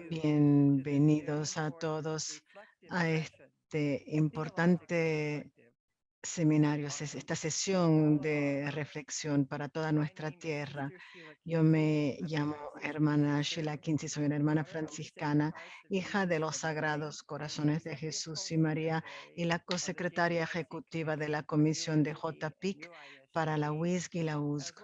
Bienvenidos a todos a este importante seminario, esta sesión de reflexión para toda nuestra tierra. Yo me llamo hermana Sheila Kinsey, soy una hermana franciscana, hija de los Sagrados Corazones de Jesús y María y la cosecretaria ejecutiva de la Comisión de JPIC para la WISC y la USC,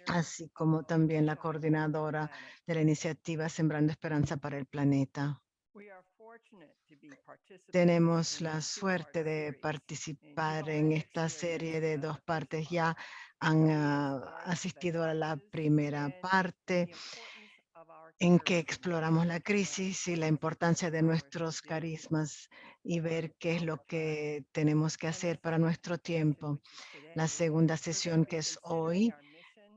así como también la coordinadora de la iniciativa Sembrando Esperanza para el Planeta. Tenemos la suerte de participar en esta serie de 2 partes. Ya han asistido a la primera parte en que exploramos la crisis y la importancia de nuestros carismas y ver qué es lo que tenemos que hacer para nuestro tiempo. La segunda sesión, que es hoy,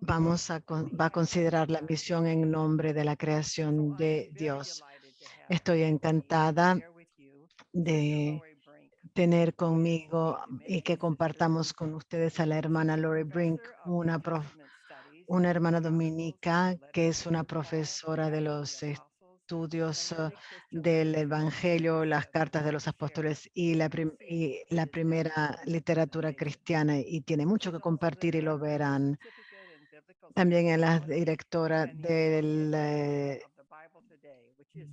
va a considerar la misión en nombre de la creación de Dios. Estoy encantada de tener conmigo y que compartamos con ustedes a la hermana Lori Brink, una hermana dominica que es una profesora de los estudios del Evangelio, las cartas de los apóstoles y la primera literatura cristiana, y tiene mucho que compartir y lo verán. También es la directora de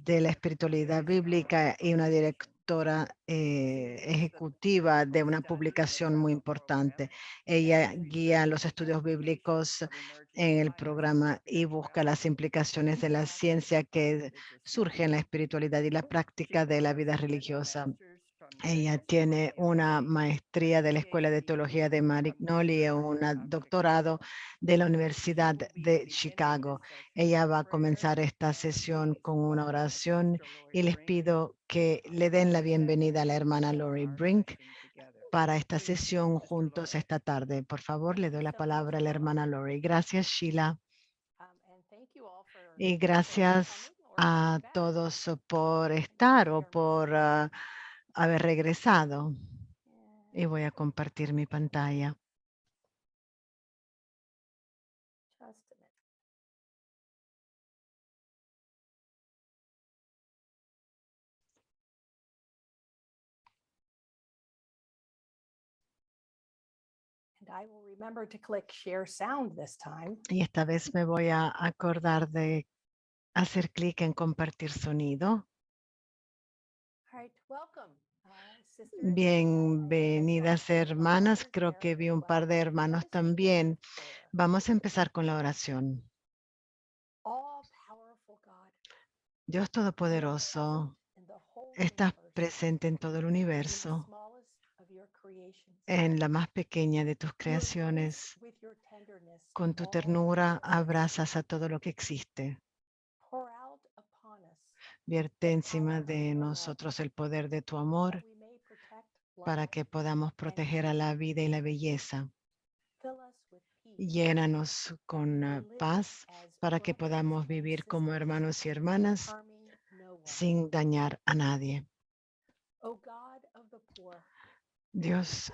la espiritualidad bíblica y una directora ejecutiva de una publicación muy importante. Ella guía los estudios bíblicos en el programa y busca las implicaciones de la ciencia que surge en la espiritualidad y la práctica de la vida religiosa. Ella tiene una maestría de la Escuela de Teología de Maryknoll y un doctorado de la Universidad de Chicago. Ella va a comenzar esta sesión con una oración y les pido que le den la bienvenida a la hermana Lori Brink para esta sesión juntos esta tarde. Por favor, le doy la palabra a la hermana Lori. Gracias, Sheila. Y gracias a todos por estar o por haber regresado. Y voy a compartir mi pantalla. Y esta vez me voy a acordar de hacer clic en compartir sonido. Bienvenidas, hermanas. Creo que vi un par de hermanos también. Vamos a empezar con la oración. Dios Todopoderoso, estás presente en todo el universo, en la más pequeña de tus creaciones. Con tu ternura abrazas a todo lo que existe. Vierte encima de nosotros el poder de tu amor para que podamos proteger a la vida y la belleza. Llénanos con paz para que podamos vivir como hermanos y hermanas sin dañar a nadie. Dios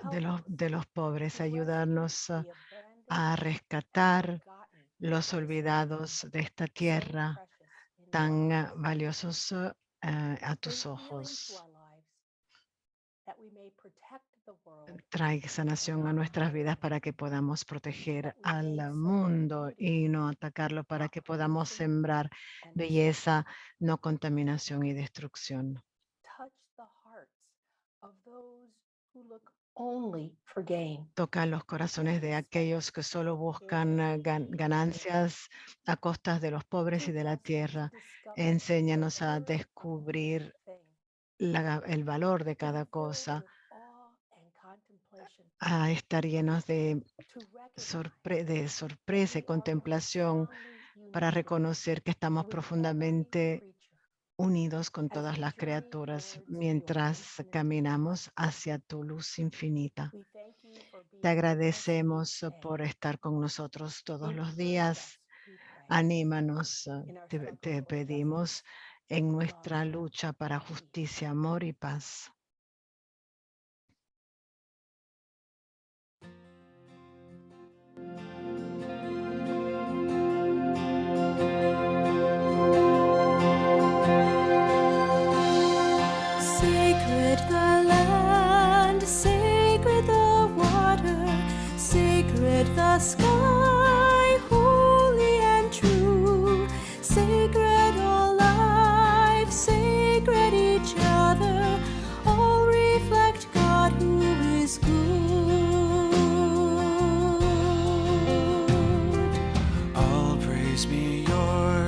de los pobres, ayúdanos a rescatar los olvidados de esta tierra tan valiosos a tus ojos. Trae sanación a nuestras vidas para que podamos proteger al mundo y no atacarlo, para que podamos sembrar belleza, no contaminación y destrucción. Toca los corazones de aquellos que solo buscan ganancias a costas de los pobres y de la tierra. Enséñanos a descubrir el valor de cada cosa, a estar llenos de sorpresa y contemplación para reconocer que estamos profundamente unidos con todas las criaturas mientras caminamos hacia tu luz infinita. Te agradecemos por estar con nosotros todos los días. Anímanos, te pedimos, en nuestra lucha para justicia, amor y paz.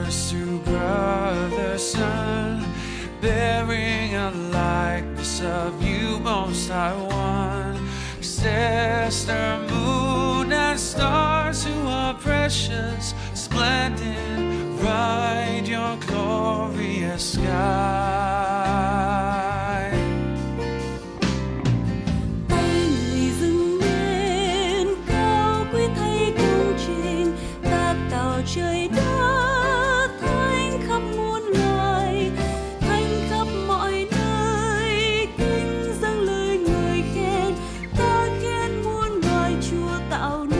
brothers to brothers, son, bearing a likeness of you, Most High One. Sister, moon, and stars who are precious, splendid, ride your glorious sky. Tay người dâng lên cao quý thay công trình tác tạo trời đất thánh khắp muôn loài, thánh khắp mọi nơi kính dâng lời ngợi khen, ta khen muôn loài Chúa tạo nên.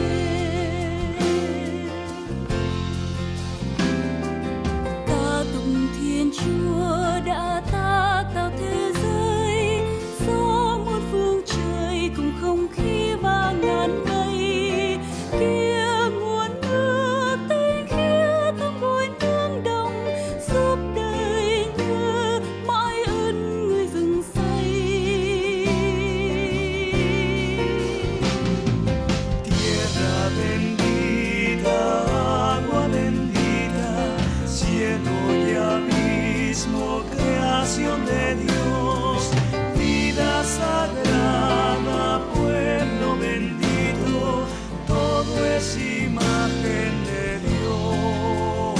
Ta tụng Thiên Chúa đã tác tạo thế giới, gió muôn phương trời cùng không khí và ngàn mây, kia nguồn nước tinh khiết thơm bồi tương đồng, giúp đời nhớ mãi ơn người rừng xây. Tierra bendita, agua bendita, cielo y abismo, creación de Dios, vida sagrada, pueblo bendito, todo es imagen de Dios.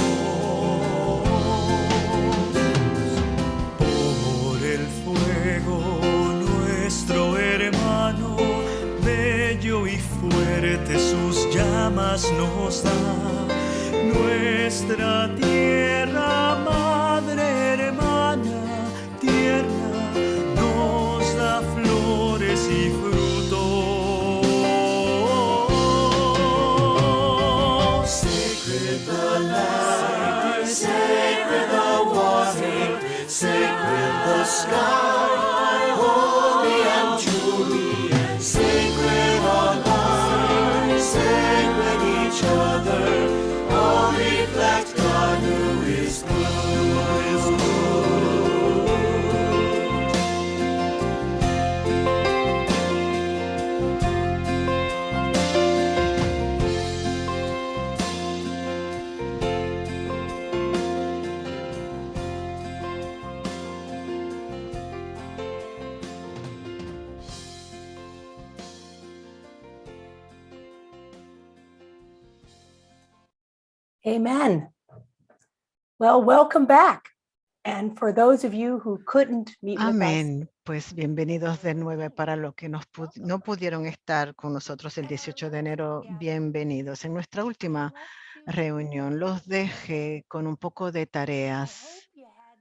Por el fuego, nuestro hermano, bello y fuerte sus llamas nos da. Nuestra tierra, madre hermana, tierra, nos da flores y frutos. Sacred the land, sacred the water, sacred the sky, holy and truly, sacred our lives, sacred each other, all reflect God who is good. Amen. Well, welcome back. And for those of you who couldn't meet with us, Amén. Pues bienvenidos de nuevo para los que no pudieron estar con nosotros el 18 de enero. Bienvenidos. En nuestra última reunión los dejé con un poco de I tareas. hope you had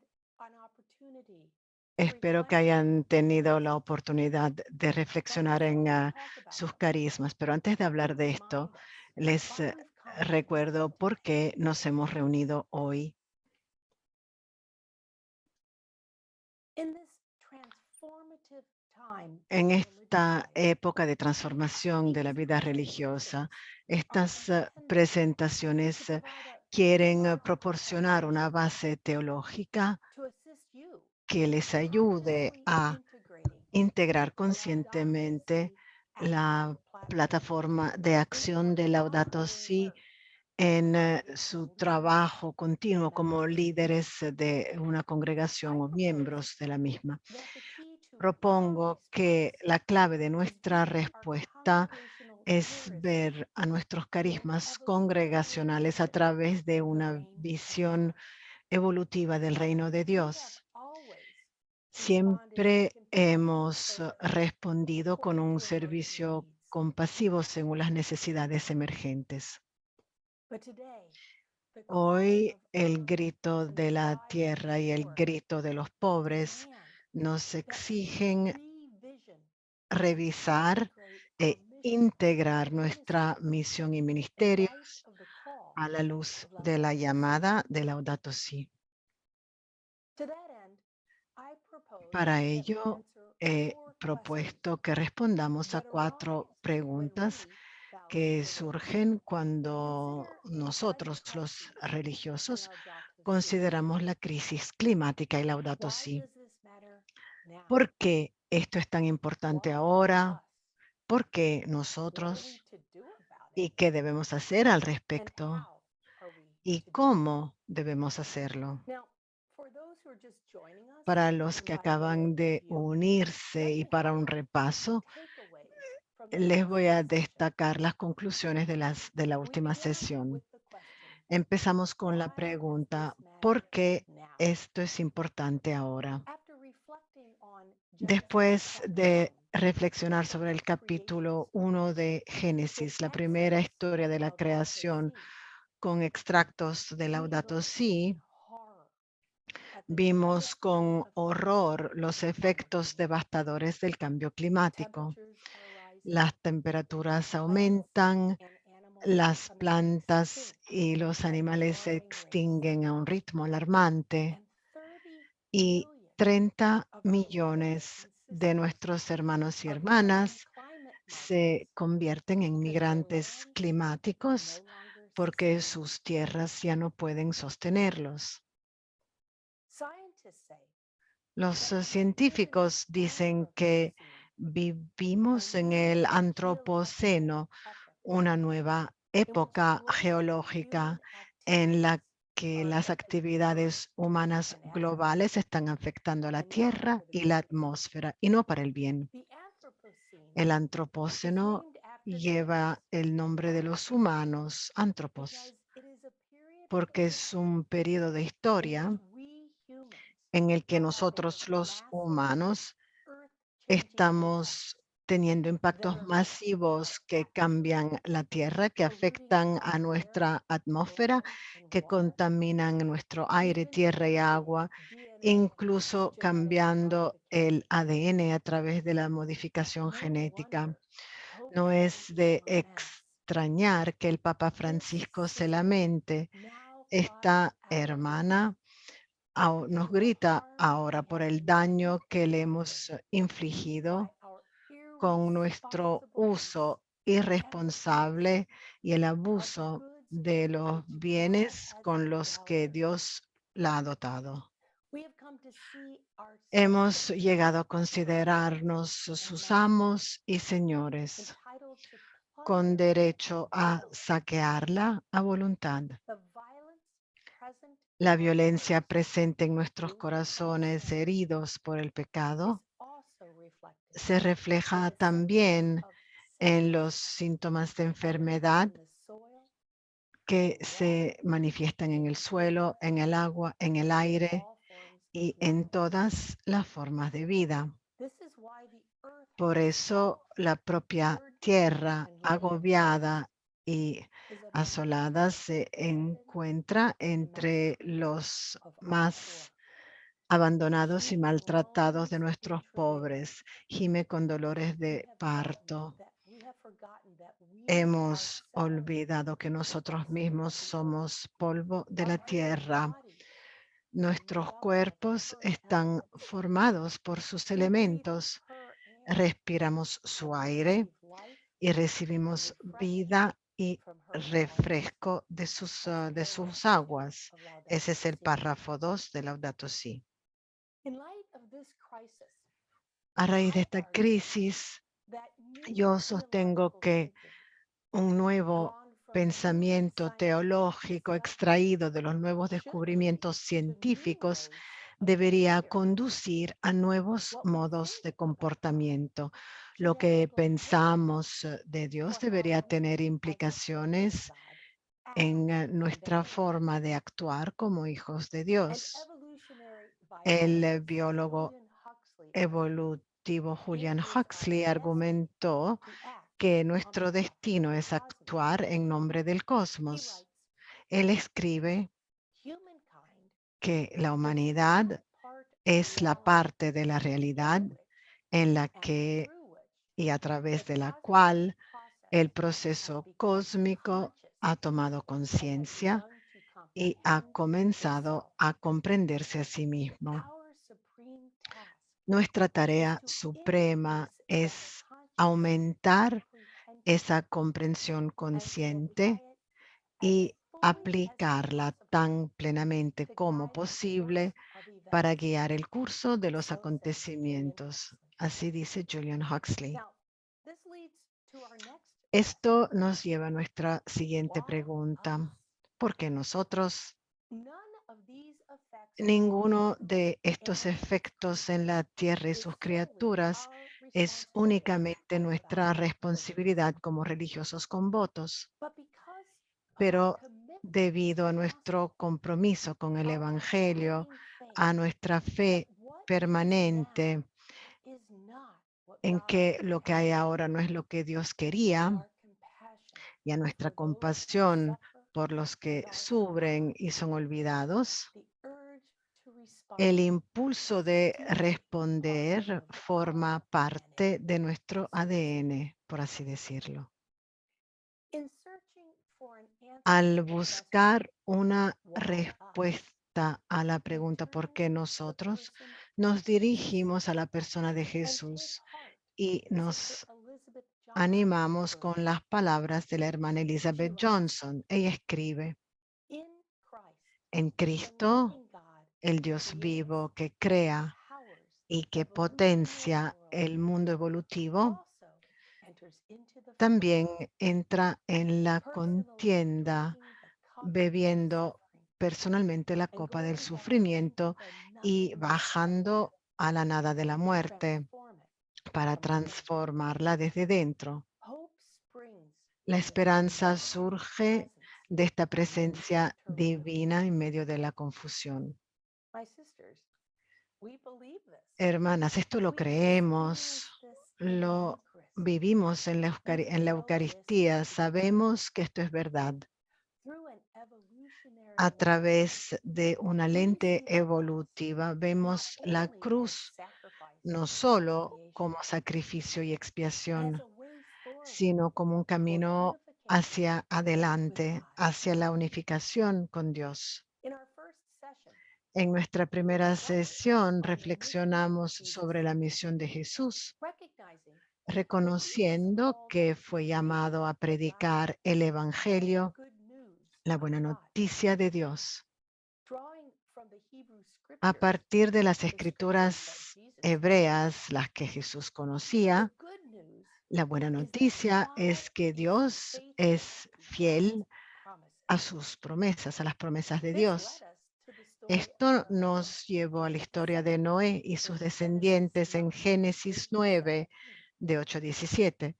an opportunity to Espero que reflect hayan on tenido la oportunidad de reflexionar en sus carismas. Pero antes de hablar de esto, les recuerdo por qué nos hemos reunido hoy. in this transformative time En of esta religious época de transformación de la vida religiosa, estas presentaciones quieren proporcionar una base teológica to assist you que les ayude consciously a integrating integrar conscientemente la plataforma de acción de Laudato Si en su trabajo continuo como líderes de una congregación o miembros de la misma. that the key to our Propongo que response la clave de is nuestra to our respuesta congregational es charism ver a nuestros in carismas evolutionary congregacionales a vision través de of the una reign of visión God. evolutiva del reino de We have Dios. always responded Siempre with compassion hemos service respondido con according un to emerging servicio needs. compasivo según las necesidades emergentes. But today, the cry Hoy of el earth grito and the de la cry of tierra y the el poor grito de los pobres demand nos that we exigen revision revisar integrate e our mission integrar and nuestra ministry misión y in light ministerios of the call a la luz of de la Laudato Si. llamada de Laudato Si. To that end, I propose Para that we ello, answer he 4 propuesto questions que respondamos a that 4 arise when preguntas we bow que to the Lord. surgen cuando Consider nosotros, climate los crises and religiosos, Laudato Si. consideramos la crisis climática y Laudato Why Si. does this matter now? ¿Por qué esto es tan importante Why ahora? us? ¿Por qué What are we nosotros? to do about ¿Y it? qué debemos hacer al And respecto? how are we ¿Y to do it? cómo debemos hacerlo. Now, for those who are just joining us, Para los and que by way acaban of de review, unirse y para un repaso, les voy a destacar las conclusiones de la última sesión. Empezamos con la pregunta, ¿por qué esto es importante ahora? Después de reflexionar sobre el capítulo 1 de Génesis, la primera historia de la creación, con extractos de Laudato Si, vimos con horror los efectos devastadores del cambio climático. Las temperaturas aumentan, las plantas y los animales se extinguen a un ritmo alarmante y 30 millones de nuestros hermanos y hermanas se convierten en migrantes climáticos porque sus tierras ya no pueden sostenerlos. Los científicos dicen que vivimos en el antropoceno, una nueva época geológica en la que las actividades humanas globales están afectando a la Tierra y la atmósfera, y no para el bien. El antropoceno lleva el nombre de los humanos, antropos, porque es un periodo de historia en el que nosotros los humanos estamos teniendo impactos masivos que cambian la Tierra, que afectan a nuestra atmósfera, que contaminan nuestro aire, tierra y agua, incluso cambiando el ADN a través de la modificación genética. No es de extrañar que el Papa Francisco se lamente. Esta hermana nos grita ahora por el daño que le hemos infligido con nuestro uso irresponsable y el abuso de los bienes con los que Dios la ha dotado. Hemos llegado a considerarnos sus amos y señores, con derecho a saquearla a voluntad. La violencia presente en nuestros corazones heridos por el pecado se refleja también en los síntomas de enfermedad que se manifiestan en el suelo, en el agua, en el aire y en todas las formas de vida. Por eso la propia tierra agobiada y asolada se encuentra entre los más abandonados y maltratados de nuestros pobres. Gime con dolores de parto. Hemos olvidado que nosotros mismos somos polvo de la tierra. Nuestros cuerpos están formados por sus elementos. Respiramos su aire y recibimos vida y refresco de sus aguas. Ese es el párrafo 2 de Laudato Si. A raíz de esta crisis, yo sostengo que un nuevo pensamiento teológico extraído de los nuevos descubrimientos científicos debería conducir a nuevos modos de comportamiento. Lo que pensamos de Dios debería tener implicaciones en nuestra forma de actuar como hijos de Dios. El biólogo evolutivo Julian Huxley argumentó que nuestro destino es actuar en nombre del cosmos. Él escribe que la humanidad es la parte de la realidad en la que y a través de la cual el proceso cósmico ha tomado conciencia y ha comenzado a comprenderse a sí mismo. Nuestra tarea suprema es aumentar esa comprensión consciente y aplicarla tan plenamente como posible para guiar el curso de los acontecimientos. Así dice Julian Huxley. Esto nos lleva a nuestra siguiente pregunta. ¿Por qué nosotros? Ninguno de estos efectos en la tierra y sus criaturas es únicamente nuestra responsabilidad como religiosos con votos, pero debido a nuestro compromiso con el Evangelio, a nuestra fe permanente en que lo que hay ahora no es lo que Dios quería, y a nuestra compasión por los que sufren y son olvidados, el impulso de responder forma parte de nuestro ADN, por así decirlo. Al buscar una respuesta a la pregunta ¿por qué nosotros?, nos dirigimos a la persona de Jesús y nos animamos con las palabras de la hermana Elizabeth Johnson. Ella escribe: en Cristo, el Dios vivo que crea y que potencia el mundo evolutivo, también entra en la contienda bebiendo personalmente la copa del sufrimiento y bajando a la nada de la muerte para transformarla desde dentro. La esperanza surge de esta presencia divina en medio de la confusión. Hermanas, esto lo creemos, lo vivimos en la Eucaristía, sabemos que esto es verdad. A través de una lente evolutiva vemos la cruz no solo como sacrificio y expiación, sino como un camino hacia adelante, hacia la unificación con Dios. En nuestra primera sesión reflexionamos sobre la misión de Jesús, reconociendo que fue llamado a predicar el Evangelio, la buena noticia de Dios. A partir de las escrituras hebreas, las que Jesús conocía, la buena noticia es que Dios es fiel a sus promesas, a las promesas de Dios. Esto nos llevó a la historia de Noé y sus descendientes en Génesis 9, de 8 a 17.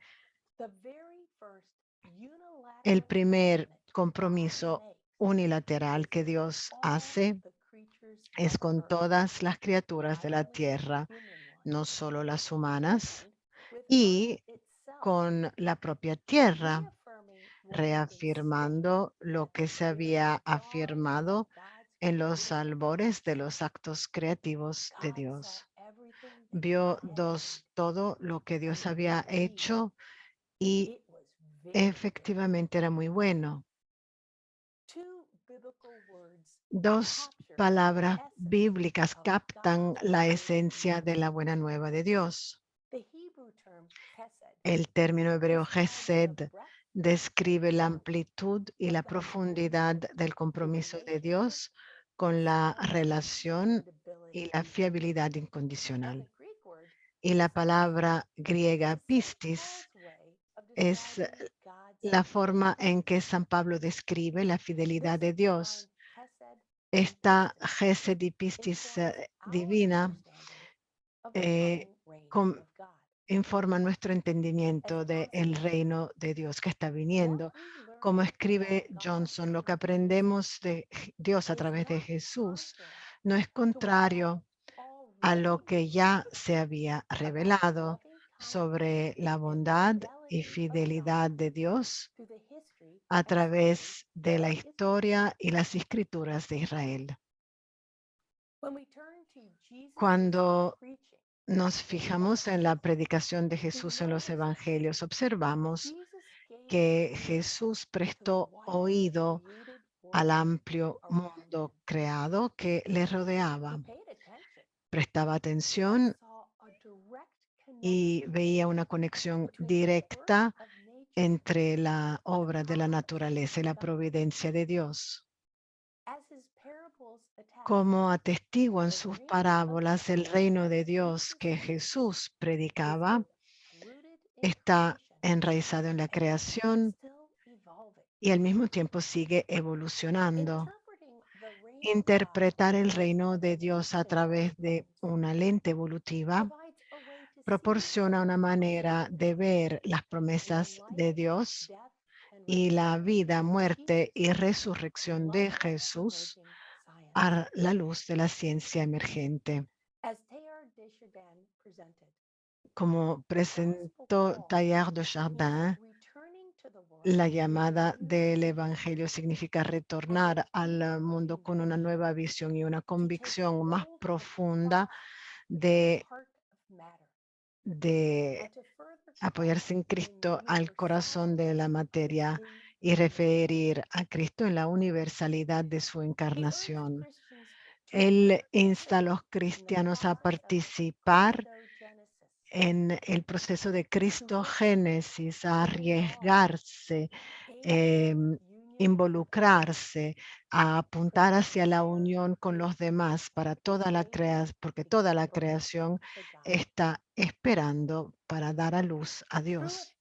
El primer compromiso unilateral que Dios hace es con todas las criaturas de la tierra, no solo las humanas, y con la propia tierra, reafirmando lo que se había afirmado en los albores de los actos creativos de Dios. Vio todo lo que Dios había hecho y efectivamente era muy bueno. Dos palabras bíblicas captan la esencia de la buena nueva de Dios. El término hebreo Gesed describe la amplitud y la profundidad del compromiso de Dios con la relación y la fiabilidad incondicional. Y la palabra griega pistis es la forma en que San Pablo describe la fidelidad de Dios. Esta Gesed y pistis divina informa nuestro entendimiento del reino de Dios que está viniendo. Como escribe Johnson, lo que aprendemos de Dios a través de Jesús no es contrario a lo que ya se había revelado sobre la bondad y fidelidad de Dios a través de la historia y las escrituras de Israel. Cuando nos fijamos en la predicación de Jesús en los evangelios, observamos que Jesús prestó oído al amplio mundo creado que le rodeaba. Prestaba atención y veía una conexión directa entre la obra de la naturaleza y la providencia de Dios. Como atestiguan sus parábolas, el reino de Dios que Jesús predicaba está enraizado en la creación y al mismo tiempo sigue evolucionando. interpretar el reino de Dios a través de una lente evolutiva proporciona una manera de ver las promesas de Dios y la vida, muerte y resurrección de Jesús a la luz de la ciencia emergente. Como presentó Teilhard de Chardin, la llamada del Evangelio significa retornar al mundo con una nueva visión y una convicción más profunda de apoyarse en Cristo al corazón de la materia y referir a Cristo en la universalidad de su encarnación. Él insta a los cristianos a participar en el proceso de Cristo-Génesis, a arriesgarse, involucrarse, a apuntar hacia la unión con los demás para porque toda la creación está esperando para dar a luz a Dios.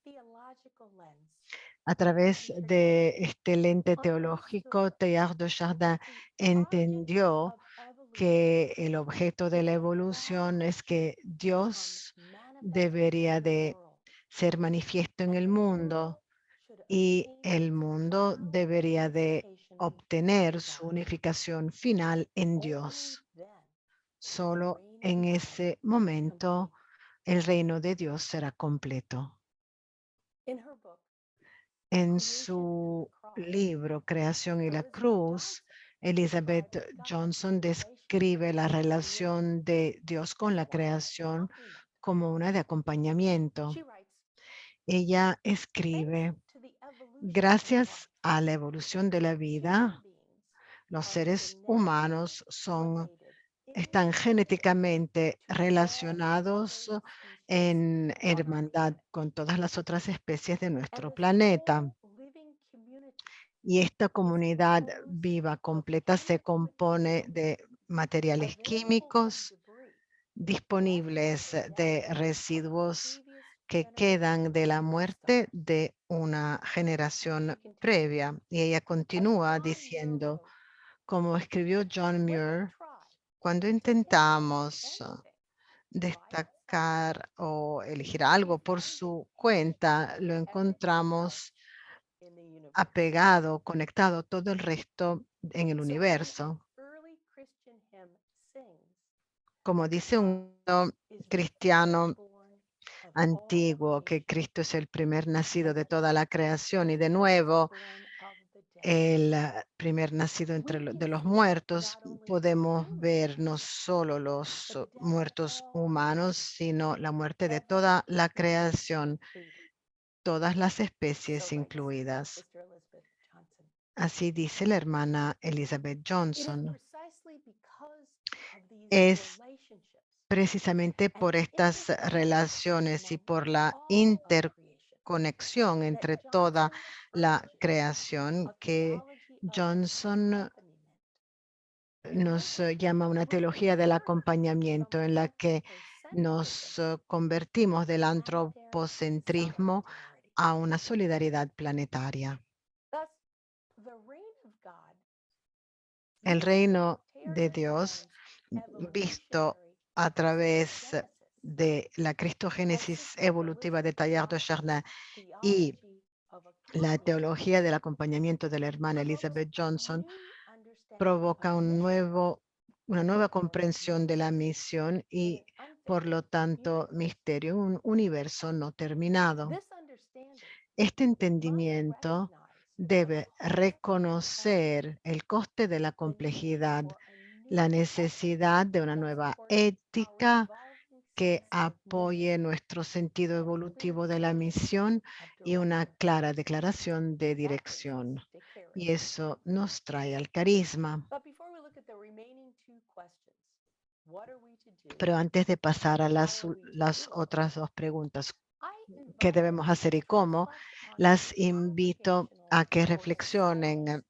A través de este lente teológico, Teilhard de Chardin entendió que el objeto de la evolución es que Dios debería de ser manifiesto en el mundo y el mundo debería de obtener su unificación final en Dios. Solo en ese momento el reino de Dios será completo. En su libro Creación y la Cruz, Elizabeth Johnson describe la relación de Dios con la creación como una de acompañamiento. Ella escribe: gracias a la evolución de la vida, los seres humanos están genéticamente relacionados en hermandad con todas las otras especies de nuestro planeta. Y esta comunidad viva completa se compone de materiales químicos disponibles, de residuos que quedan de la muerte de una generación previa. Y ella continúa diciendo, como escribió John Muir, cuando intentamos destacar o elegir algo por su cuenta, lo encontramos apegado, conectado a todo el resto en el universo. Como dice un cristiano antiguo, que Cristo es el primer nacido de toda la creación y de nuevo el primer nacido de los muertos, podemos ver no solo los muertos humanos, sino la muerte de toda la creación, todas las especies incluidas. Así dice la hermana Elizabeth Johnson. Es precisamente por estas relaciones y por la interconexión entre toda la creación que Johnson nos llama una teología del acompañamiento en la que nos convertimos del antropocentrismo a una solidaridad planetaria. El reino de Dios, visto a través de la cristogénesis evolutiva de Teilhard de Chardin y la teología del acompañamiento de la hermana Elizabeth Johnson, provoca una nueva comprensión de la misión y, por lo tanto, misterio, un universo no terminado. Este entendimiento debe reconocer el coste de la complejidad, la necesidad de una nueva ética que apoye nuestro sentido evolutivo de la misión y una clara declaración de dirección. Y eso nos trae al carisma. Pero antes de pasar a las otras dos preguntas, ¿qué debemos hacer y cómo? Las invito a que reflexionen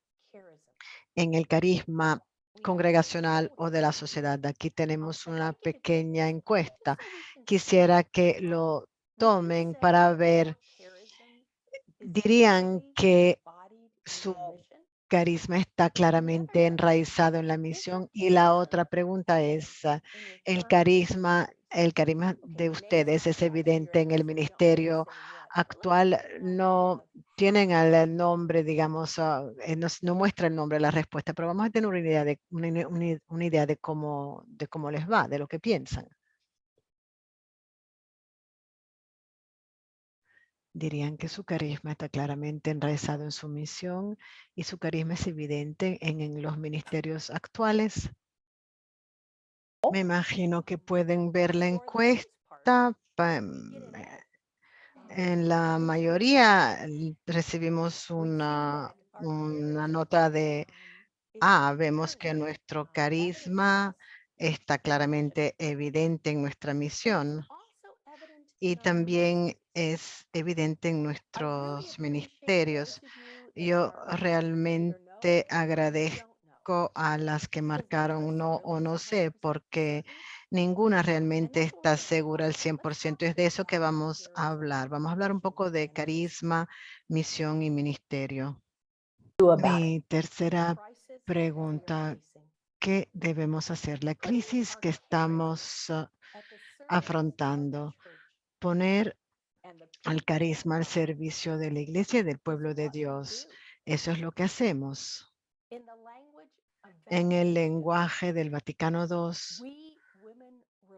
en el carisma congregacional o de la sociedad. Aquí tenemos una pequeña encuesta. Quisiera que lo tomen para ver, dirían que su carisma está claramente enraizado en la misión? Y la otra pregunta es, el carisma de ustedes es evidente en el ministerio actual. No tienen al nombre, digamos, no muestra el nombre la respuesta, pero vamos a tener una idea una idea de cómo les va, de lo que piensan. Dirían que su carisma está claramente enraizado en su misión y su carisma es evidente en los ministerios actuales. Me imagino que pueden ver la encuesta. En la mayoría recibimos una nota de vemos que nuestro carisma está claramente evidente en nuestra misión y también es evidente en nuestros ministerios. Yo realmente agradezco a las que marcaron no o no sé, porque ninguna realmente está segura al 100%. Es de eso que vamos a hablar. Vamos a hablar un poco de carisma, misión y ministerio. Do about it. Mi tercera pregunta, ¿qué debemos hacer? La crisis que estamos afrontando, poner al carisma al servicio de la iglesia y del pueblo de Dios. Eso es lo que hacemos. En el lenguaje del Vaticano II,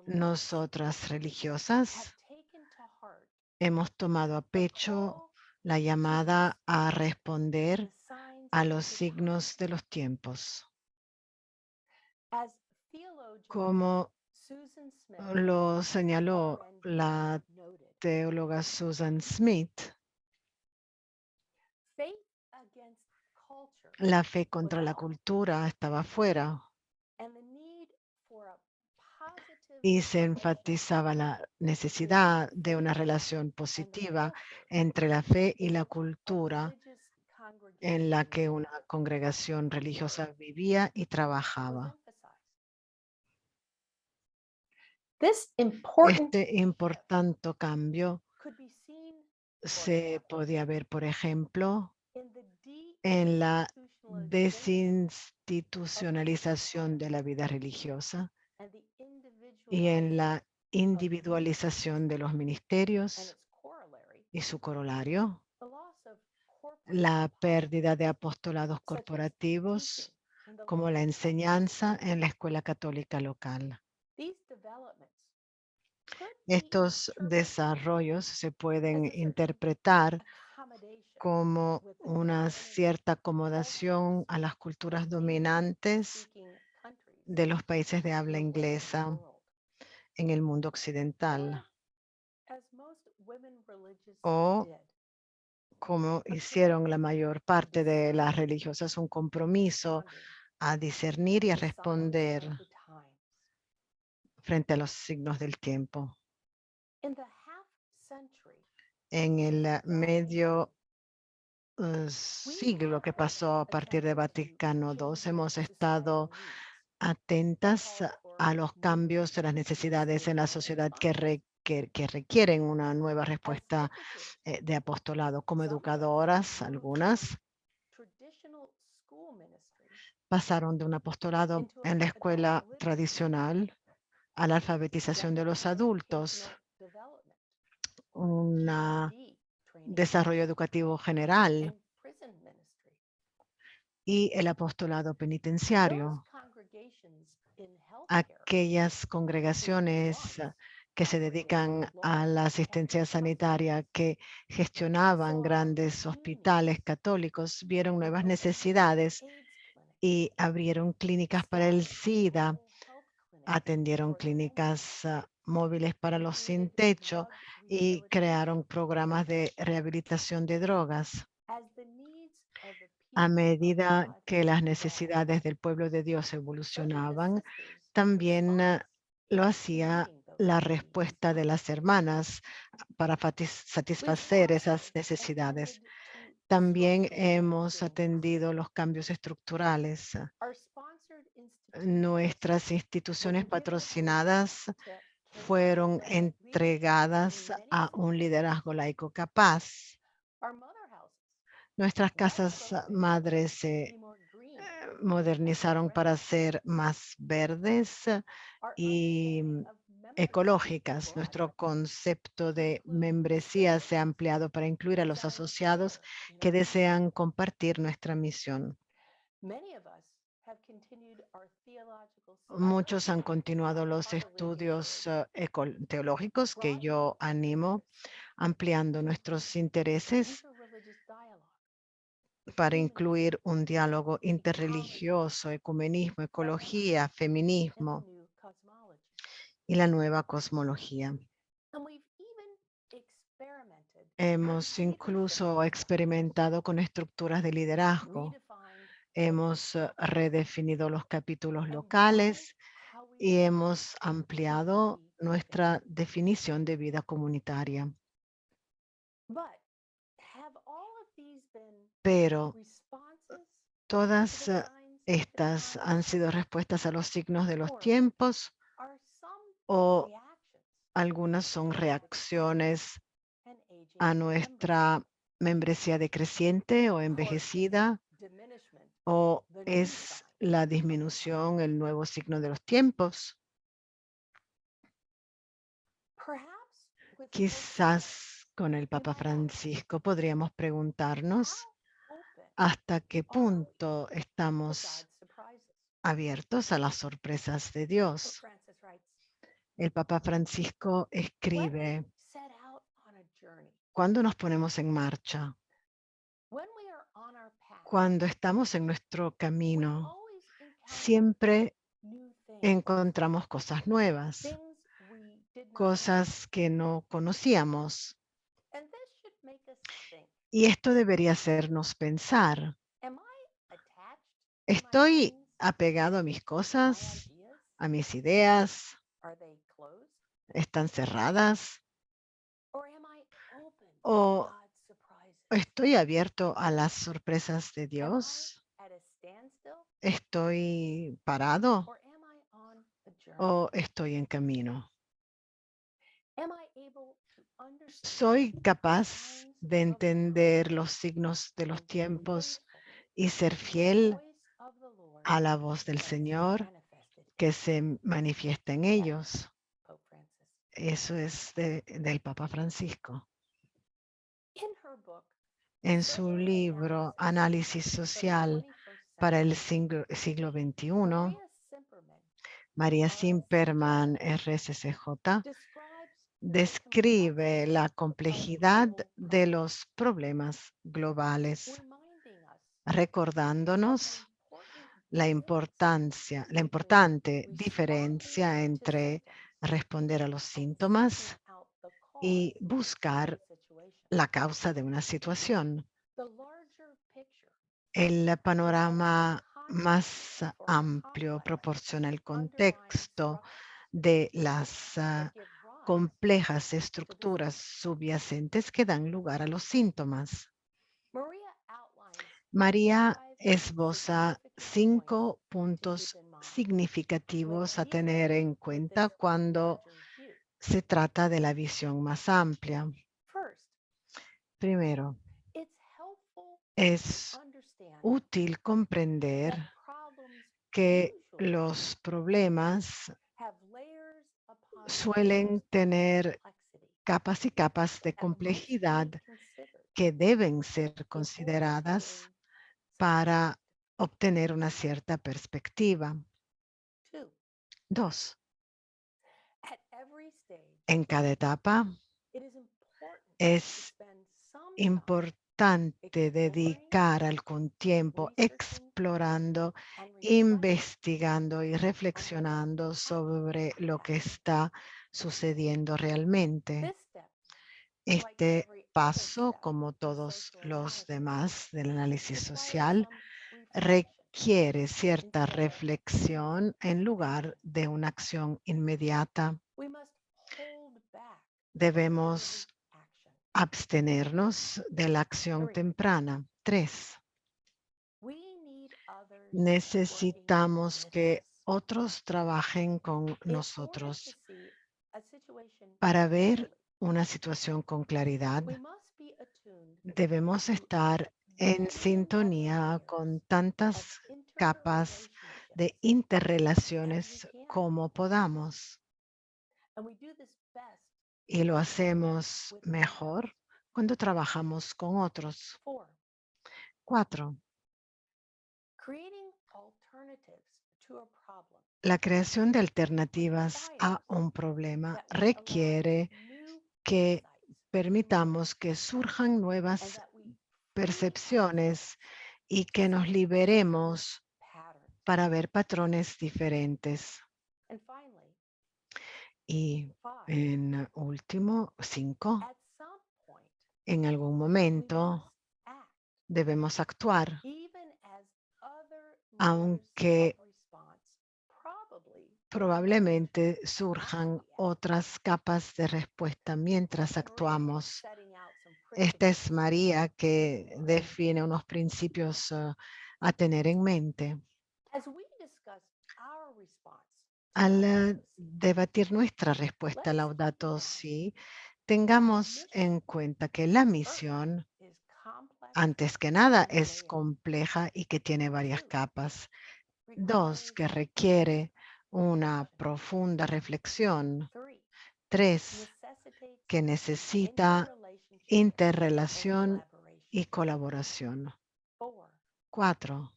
nosotras religiosas hemos tomado a pecho la llamada a responder a los signos de los tiempos. Como lo señaló la teóloga Susan Smith, la fe contra la cultura estaba fuera y se enfatizaba la necesidad de una relación positiva entre la fe y la cultura en la que una congregación religiosa vivía y trabajaba. This important Este importante cambio se podía ver, por ejemplo, en la desinstitucionalización de la vida religiosa y en la individualización de los ministerios y su corolario, la pérdida de apostolados corporativos como la enseñanza en la escuela católica local. Estos desarrollos se pueden interpretar como una cierta acomodación a las culturas dominantes de los países de habla inglesa en el mundo occidental, o como hicieron la mayor parte de las religiosas, un compromiso a discernir y a responder frente a los signos del tiempo. En el medio siglo que pasó a partir de Vaticano II, hemos estado atentas a los cambios de las necesidades en la sociedad que requieren una nueva respuesta de apostolado. Como educadoras, algunas pasaron de un apostolado en la escuela tradicional a la alfabetización de los adultos, un desarrollo educativo general y el apostolado penitenciario. Aquellas congregaciones que se dedican a la asistencia sanitaria, que gestionaban grandes hospitales católicos, vieron nuevas necesidades y abrieron clínicas para el SIDA, atendieron clínicas móviles para los sin techo y crearon programas de rehabilitación de drogas. A medida que las necesidades del pueblo de Dios evolucionaban, también lo hacía la respuesta de las hermanas para satisfacer esas necesidades. También hemos atendido los cambios estructurales. Nuestras instituciones patrocinadas fueron entregadas a un liderazgo laico capaz. Nuestras casas madres se modernizaron para ser más verdes y ecológicas. Nuestro concepto de membresía se ha ampliado para incluir a los asociados que desean compartir nuestra misión. Muchos han continuado los estudios teológicos que yo animo, ampliando nuestros intereses para incluir un diálogo interreligioso, ecumenismo, ecología, feminismo y la nueva cosmología. Hemos incluso experimentado con estructuras de liderazgo. Hemos redefinido los capítulos locales y hemos ampliado nuestra definición de vida comunitaria. Pero todas estas han sido respuestas a los signos de los tiempos o algunas son reacciones a nuestra membresía decreciente o envejecida, o es la disminución el nuevo signo de los tiempos. Quizás con el Papa Francisco podríamos preguntarnos hasta qué punto estamos abiertos a las sorpresas de Dios. El Papa Francisco escribe: cuando nos ponemos en marcha, cuando estamos en nuestro camino, siempre encontramos cosas nuevas, cosas que no conocíamos. Y esto debería hacernos pensar: ¿estoy apegado a mis cosas, a mis ideas? ¿Están cerradas? ¿O estoy abierto a las sorpresas de Dios? ¿Estoy parado o estoy en camino? ¿Soy capaz de entender los signos de los tiempos y ser fiel a la voz del Señor que se manifiesta en ellos? Eso es del Papa Francisco. En su libro Análisis Social para el siglo XXI, María Zimmerman, RSCJ, describe la complejidad de los problemas globales, recordándonos la importante diferencia entre responder a los síntomas y buscar la causa de una situación. El panorama más amplio proporciona el contexto de las complejas estructuras subyacentes que dan lugar a los síntomas. María esboza 5 puntos significativos a tener en cuenta cuando se trata de la visión más amplia. Primero, es útil comprender que los problemas suelen tener capas y capas de complejidad que deben ser consideradas para obtener una cierta perspectiva. 2. En cada etapa es importante dedicar algún tiempo explorando, investigando y reflexionando sobre lo que está sucediendo realmente. Este paso, como todos los demás del análisis social, requiere cierta reflexión en lugar de una acción inmediata. Debemos abstenernos de la acción temprana. 3. Necesitamos que otros trabajen con nosotros para ver una situación con claridad. Debemos estar en sintonía con tantas capas de interrelaciones como podamos. And we do this best. Y lo hacemos mejor cuando trabajamos con otros. 4, 4. creating alternatives to a problem La creación de alternativas a un problema that we allow requiere new que insights permitamos que surjan and nuevas that we free percepciones y que nos liberemos patterns. para ver patrones diferentes. And finally, Y 5, en último, 5, at some point, en algún we momento must act, debemos actuar, even as other layers aunque of response probably probablemente surjan otras capas de respuesta mientras actuamos. setting out some Esta es principles. María que define unos principios a tener en mente. As we discuss our response to Al Laudato Si', debatir nuestra respuesta a let's Laudato recognize Si, tengamos en cuenta que la misión, is complex, antes que nada, and es layered. compleja y que tiene varias 2, capas. 2, requires que requiere una reflection. profunda reflexión. 3, 3, necessitates que necesita interrelación y colaboración. 4, 4,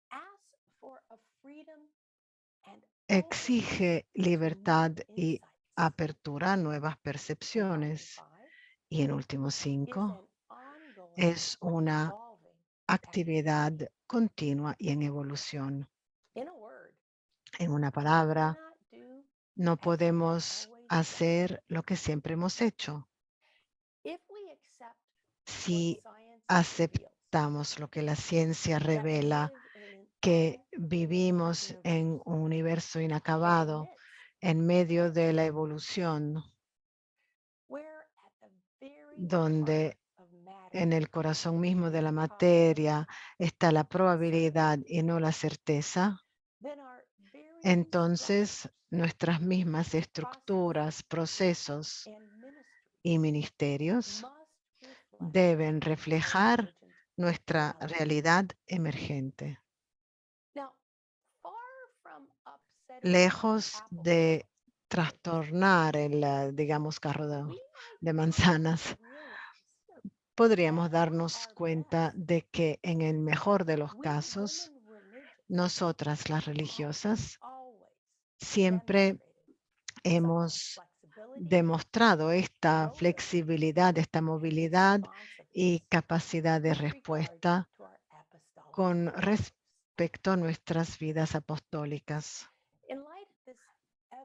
asks for a freedom and exige libertad openness to new y insights. apertura a nuevas And finally, percepciones. 5, Y en último, is 5, an ongoing, es una evolving actividad continua y en evolución. In a word, En una we palabra, cannot do no as we have podemos always done. hacer lo que siempre hemos hecho. If we accept Si what science reveals, aceptamos lo que la ciencia that we revela, live in an que unfinished vivimos universe, en un universo in the inacabado, midst en medio de la evolución, where at the very donde heart of matter en el corazón mismo de la is materia está la probabilidad y no la certeza, then our very entonces structures, nuestras mismas estructuras, procesos and ministries y ministerios must reflect deben our reflejar emergent nuestra reality. realidad emergente. Now, far from upsetting Lejos apple de cart, trastornar el, digamos, carro we de might manzanas, realize podríamos that at darnos our cuenta best, de que en el mejor de los we casos, women religious nosotras las have religiosas always siempre demonstrated such hemos flexibility, demostrado esta mobility, flexibilidad, esta and movilidad y responsiveness capacidad de with regard respuesta to our apostolic con lives. respecto a nuestras vidas apostólicas. In light of this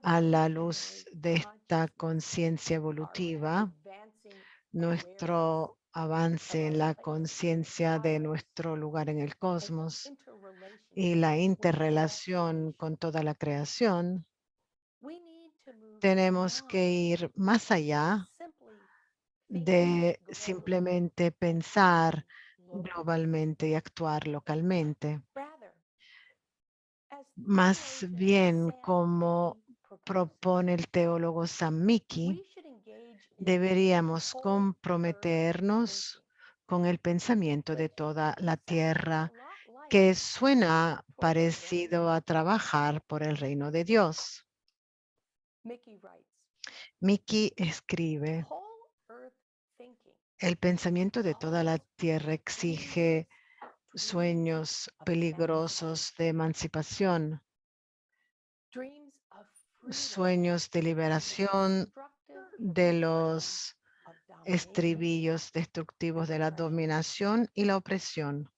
A la luz evolutionary de esta consciousness, conciencia our evolutiva, advancing awareness nuestro avance of en our la place conciencia in de cosmos nuestro lugar en el and cosmos y interrelationship la with all interrelación creation, con toda la creación, we need to move tenemos que beyond ir más allá simply de thinking globally simplemente and pensar acting locally. globalmente y actuar localmente. Rather, as Más theologian bien, Sam como Mickey proposed, propone el teólogo Sam Mickey, we should engage in deberíamos whole earth comprometernos thinking, con el pensamiento de which toda la sounds tierra, a lot like que working suena toward the parecido a trabajar por el reino de Dios. Mickey writes, Mickey escribe, whole earth thinking el pensamiento de toda la tierra exige dreams sueños of peligrosos de emancipación, dreams of freedom sueños de from the liberación destructive de influence los of domination. estribillos destructivos de la dominación y la opresión.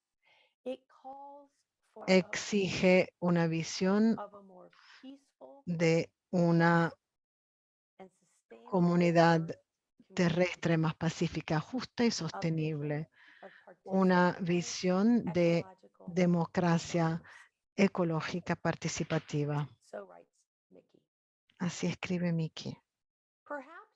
It calls for Exige una visión of a more peaceful de una and sustainable comunidad earth community, terrestre más pacífica, justa y a vision sostenible, of una participatory visión de ecological democracia governance. ecológica participativa. So writes Mickey. Así escribe Mickey. Perhaps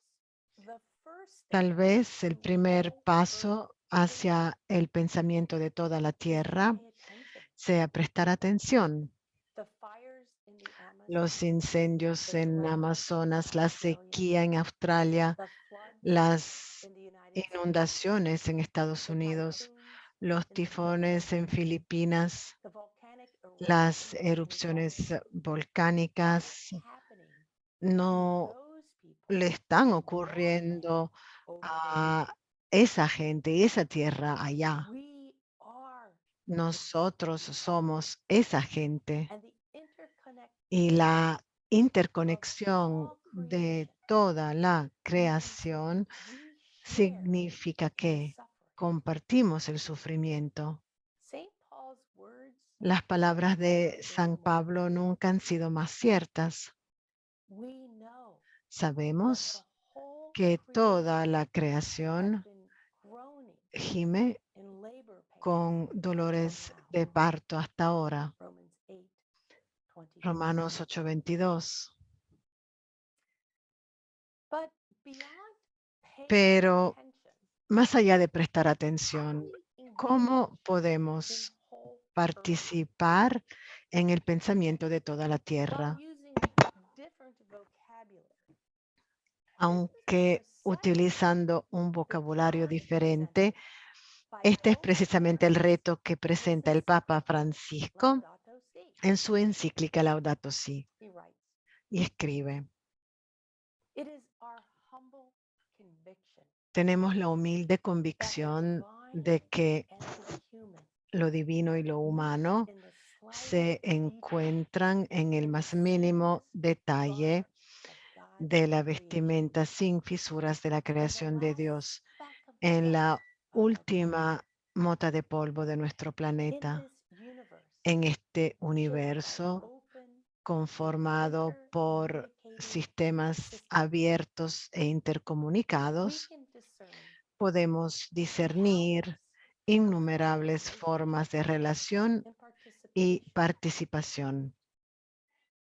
the first step Tal vez el to primer whole paso earth hacia el pensamiento de toda la is to tierra pay attention. sea prestar atención. The fires in the Los Amazon, incendios the en drought Amazonas, in la Australia, sequía en Australia, the floods las in the United States, inundaciones en Estados the Unidos, typhoons los tifones en Filipinas, the volcanic las eruptions in erupciones Hawaii, volcánicas happening no to those people le están in your land ocurriendo over there. a esa gente y esa tierra allá. We are this Nosotros people. somos esa gente And the y interconnectivity la of interconexión all de creation toda la means that creación we share significa in the que suffering. compartimos el sufrimiento. Saint Paul's words Las palabras have de never been San more Pablo true. nunca han sido más ciertas. We know that Sabemos the whole que toda creation la has creación been groaning gime in labor pains con until dolores now. de parto hasta ahora. Romans 8:22. Romanos 8:22. But beyond paying Pero attention, más allá de prestar how atención, do we ¿cómo engage in podemos whole earth participar en el pensamiento de toda la while tierra? using different vocabulary? This is Aunque precisely utilizando un the vocabulario challenge diferente, presented by este es Pope precisamente el Francis reto que in his presenta el Papa encyclical Francisco Laudato Si. en su encíclica Laudato Si, He writes, y escribe: "It is our humble conviction tenemos la humilde that the convicción divine de que and the human lo divino y lo meet humano in the se slightest detail encuentran en el in the más mínimo seamless detalle garment of God's de la creation. vestimenta sin fisuras de la In the creación de last Dios, speck of en la dust of our planet. última mota de polvo de nuestro In planeta, this universe, en este just by universo open conformado por intercommunicating sistemas systems, abiertos e we intercomunicados, can discern podemos discernir innumerables formas de relación and y participation. participación.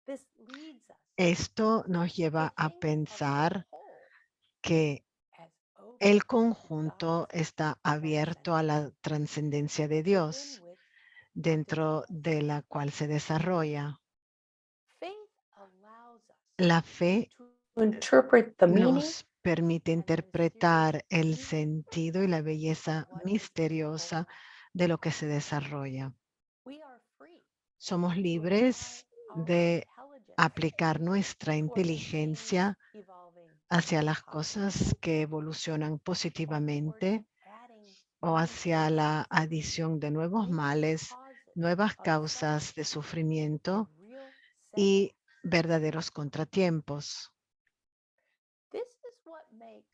This leads us Esto nos to lleva a think of the pensar whole que as open el to conjunto God's está abierto a la trascendencia de within Dios, which it dentro develops. de la cual se desarrolla. Faith allows us La fe to interpret the meaning nos permite and the interpretar mysterious el beauty sentido y la of belleza what is misteriosa unfolding. de lo que se desarrolla. We are free Somos to libres apply our de intelligence aplicar nuestra towards things inteligencia evolving hacia las positively, cosas que evolucionan or towards positivamente adding o new hacia ills, la adición de nuevos new males, causes nuevas of causas de suffering, sufrimiento and real y setbacks. verdaderos contratiempos. This is what makes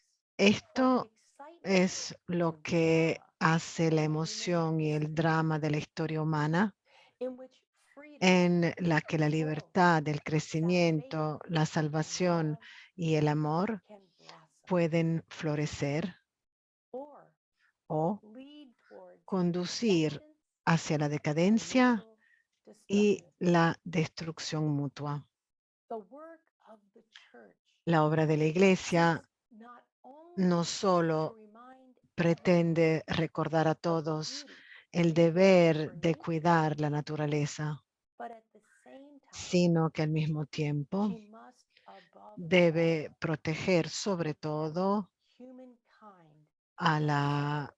for the Esto excitement es lo and que drama hace la of human emoción y el history, drama de la historia humana, in which freedom, en la que la growth, libertad, el salvation, crecimiento, la and salvación love y el amor can blossom pueden florecer or o lead towards conducir decadence hacia la and decadencia mutual y destruction. la destrucción mutua. The work of the church La obra de la Iglesia seeks not no only to solo remind pretende everyone recordar a of the todos beauty el and care deber for de nature, cuidar la naturaleza, but at the same time, sino que al mismo tiempo she must above all debe proteger sobre todo humankind a from la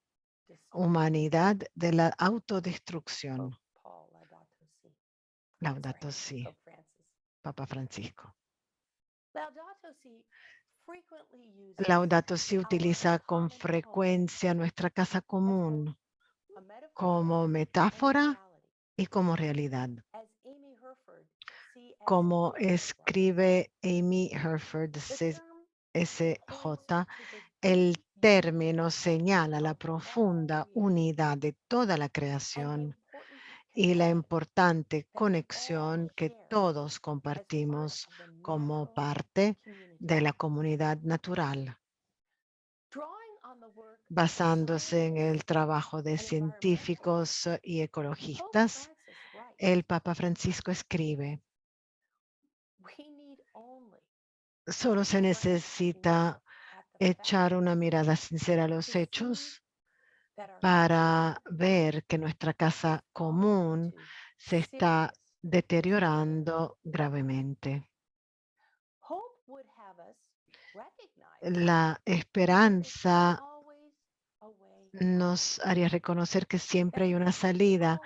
self-destruction. humanidad de la autodestrucción. Pope Paul Laudato Si. Laudato Sorry, Si, Pope Francis. Papa Francisco. Laudato Si frequently uses Laudato Si our utiliza con common home frecuencia nuestra casa as both común a metaphor como and metáfora reality, y como realidad. as Amy Herford, Como CSJ, writes. escribe Amy Herford, The term SJ, points to the el deep término unity señala la of all profunda creation unidad de toda la and the creación important y la connection importante that we all conexión que share todos as part compartimos of the como natural parte community. de la comunidad natural. Drawing on the work of Basándose en el scientists trabajo de and environmentalists, científicos y Pope ecologistas, Francis writes, el Papa Francisco escribe: we need only solo se to glance necesita at the echar facts una mirada sincera a to los see hechos that our para common ver que nuestra casa has fallen común into se está serious deteriorando gravemente. Hope would have us recognize La there is esperanza always a way nos haría reconocer que siempre hay una salida,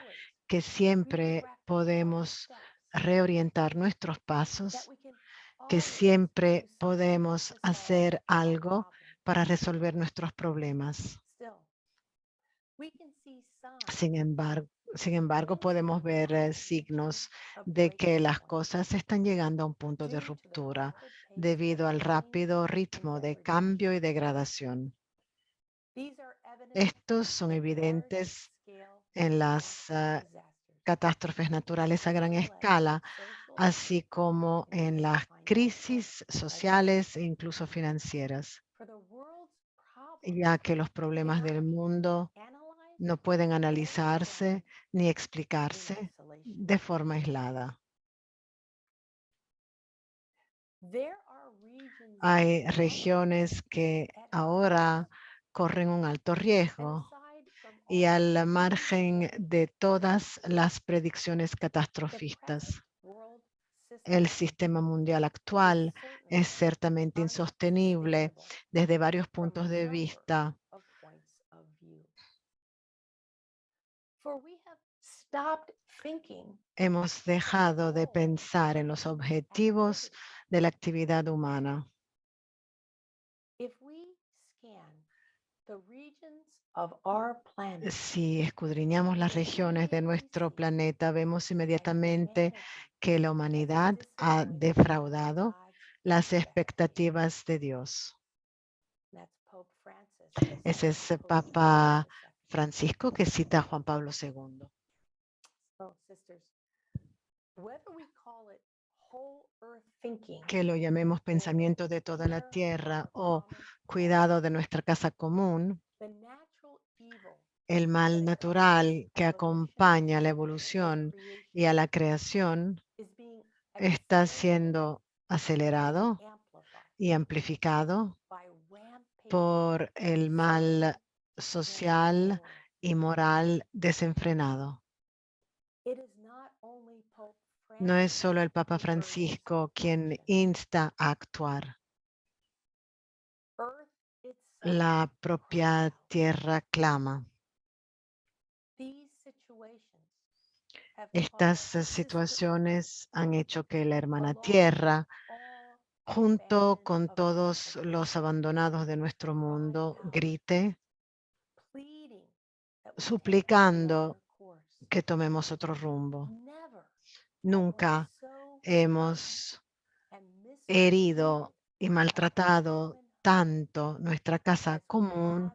que siempre podemos reorientar nuestros pasos, que siempre podemos hacer algo para resolver nuestros problemas. Sin embargo, podemos ver signos de que las cosas están llegando a un punto de ruptura debido al rápido ritmo de cambio y degradación. Estos son evidentes en las catástrofes naturales a gran escala, así como en las crisis sociales e incluso financieras, ya que los problemas del mundo no pueden analizarse ni explicarse de forma aislada. Hay regiones que ahora corren un alto riesgo y al margen de todas las predicciones catastrofistas. El sistema mundial actual es ciertamente insostenible desde varios puntos de vista. Hemos dejado de pensar en los objetivos de la actividad humana. Si escudriñamos las regiones de nuestro planeta, vemos inmediatamente que la humanidad ha defraudado las expectativas de Dios. Ese es el Papa Francisco que cita a Juan Pablo II. Que lo llamemos pensamiento de toda la tierra o cuidado de nuestra casa común, el mal natural que acompaña a la evolución y a la creación está siendo acelerado y amplificado por el mal social y moral desenfrenado. No es solo el Papa Francisco quien insta a actuar. La propia tierra clama. Estas situaciones han hecho que la hermana tierra, junto con todos los abandonados de nuestro mundo, grite, suplicando que tomemos otro rumbo. Nunca hemos herido y maltratado tanto nuestra casa común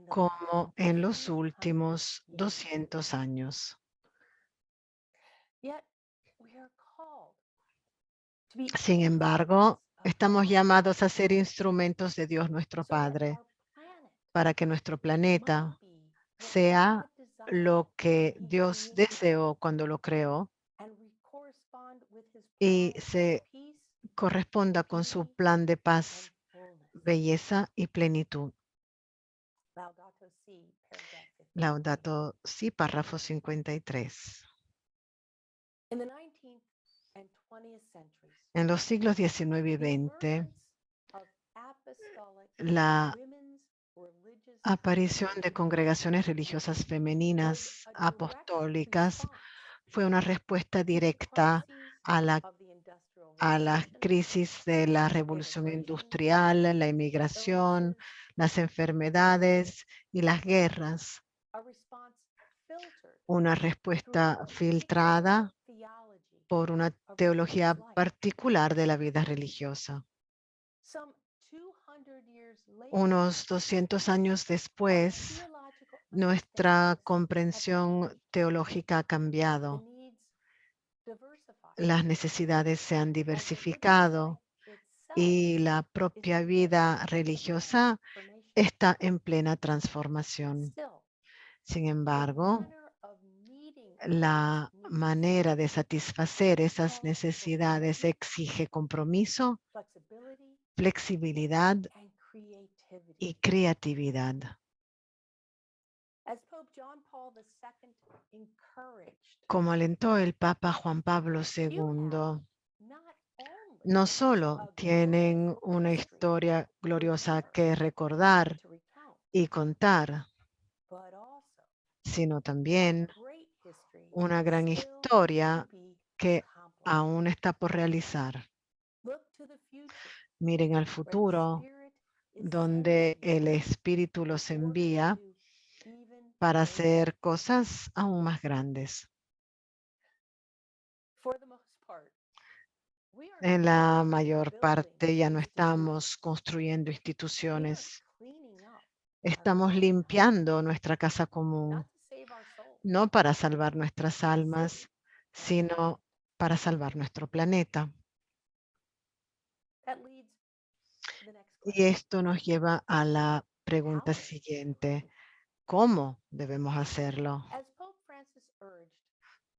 como en los últimos 200 años. Sin embargo, estamos llamados a ser instrumentos de Dios nuestro Padre para que nuestro planeta sea lo que Dios deseó cuando lo creó y se corresponda con su plan de paz, belleza y plenitud. Laudato Si, párrafo 53. En los siglos XIX y XX, la aparición de congregaciones religiosas femeninas apostólicas fue una respuesta directa a las crisis de la revolución industrial, la inmigración, las enfermedades y las guerras. Una respuesta filtrada por una teología particular de la vida religiosa. Unos 200 años después, nuestra comprensión teológica ha cambiado. Las necesidades se han diversificado y la propia vida religiosa está en plena transformación. Sin embargo, la manera de satisfacer esas necesidades exige compromiso, flexibilidad y creatividad. Como alentó el Papa Juan Pablo II, no solo tienen una historia gloriosa que recordar y contar, sino a también great history una gran still historia to be que accomplished. aún está por realizar. Look to the future, Miren al where the futuro, Spirit is donde sending el you Espíritu in los order to envía do even para greater hacer things. cosas aún más grandes. For the most part, we are En no la longer mayor building parte ya no institutions. estamos construyendo We are instituciones. cleaning up our Estamos common house, limpiando nuestra casa not común, to save our souls, no para salvar nuestras but to almas, save our planet. sino para salvar nuestro planeta. That leads to the next Y question. esto nos lleva a la pregunta How? siguiente. ¿Cómo debemos hacerlo? As Pope Francis urged,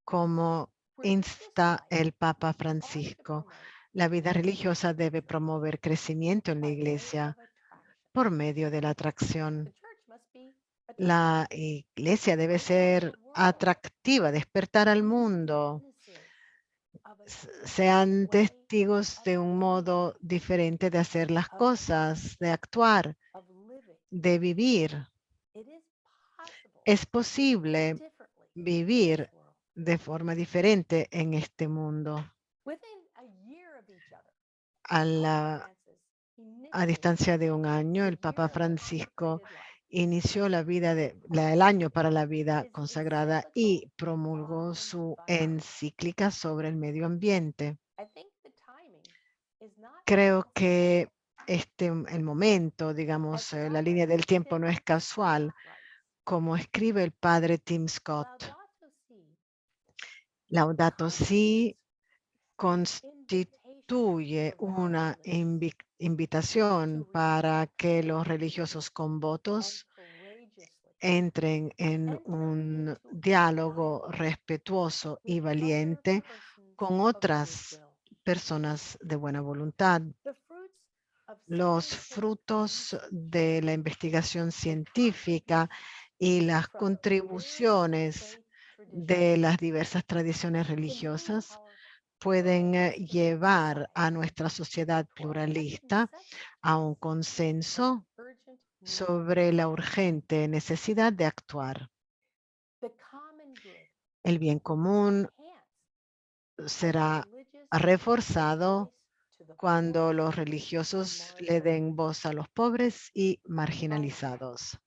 Como religious insta life el Papa ought to Francisco, promote la vida growth religiosa in the debe church promover crecimiento en la by way iglesia of attraction. por medio de la The atracción. church must be attractive. La iglesia debe Awaken the ser world. atractiva, despertar al Be mundo. witnesses of a Sean different way testigos of de un modo thinking, diferente de hacer las of cosas, de actuar, of living. de vivir. It is possible Es to live posible differently in vivir this world. de forma diferente en este mundo. Within a year of each other, A Pope la Francis A initiated distancia de un año, the el Papa Year of Francisco Consecrated Life. inició el año para la vida His consagrada encyclical y promulgó on su environment. encíclica sobre el medio ambiente. I think the timing is not Creo coincidental. que el momento, As digamos, la Scott línea del tiempo no Tim es casual. Scott writes, Como escribe el padre Tim Scott, Laudato Si Laudato Si constitutes an constituye invitation for vow una religious invitación to para que los respectfully religiosos con and votos courageously entren en enter un into a diálogo dialogue respetuoso with y other valiente persons con of otras goodwill. personas de buena voluntad. The fruits of Los scientific frutos research de la investigación and científica contributions y las from the various contribuciones faith traditions de las diversas tradiciones can move religiosas our pueden pluralistic llevar a society nuestra sociedad to a pluralista consensus a un of consenso the urgent need sobre la to act. urgente necesidad de actuar. The common good El bien común enhanced será religious reforzado voice to the cuando poor los and religiosos le den marginalized. voz a los pobres y Finally, marginalizados.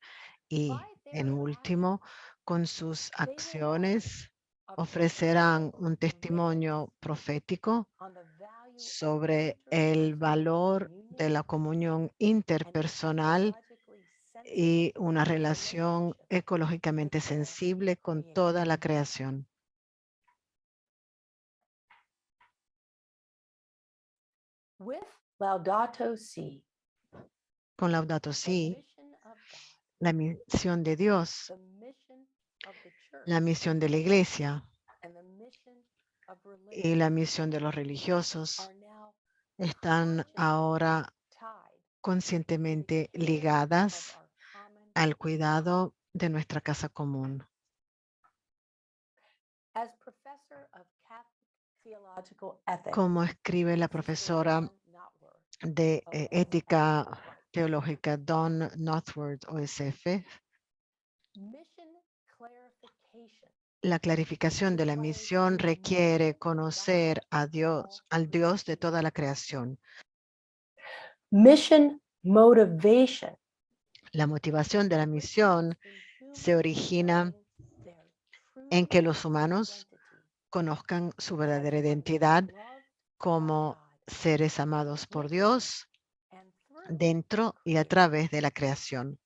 Y, by en their último, actions, con sus they will offer acciones a ofrecerán prophetic un witness testimonio profético on the value of sobre el interpersonal valor de communion la comunión and interpersonal ecologically sensitive y una relación relationship with ecológicamente all sensible con creation. toda la creación. With Laudato Si, Con Laudato the Si, mission of God, la misión de Dios, the mission of the la church, misión de la iglesia and the mission of y la religion misión de los religiosos are now están consciously ahora tied to the conscientemente care of ligadas our common al house. cuidado de nuestra casa común. As professor of Catholic theological ethics, Como escribe la Sister profesora Dawn Notworth de of OSF ética writes, teológica Dawn Northward, OSF, mission clarification la clarificación de la requires misión knowing requiere the conocer God a of all Dios, al Dios de toda la creation. creación. Mission motivation La motivación de la misión se origina en que los humanos conozcan su verdadera identidad como seres amados por Dios dentro y a través de la creación.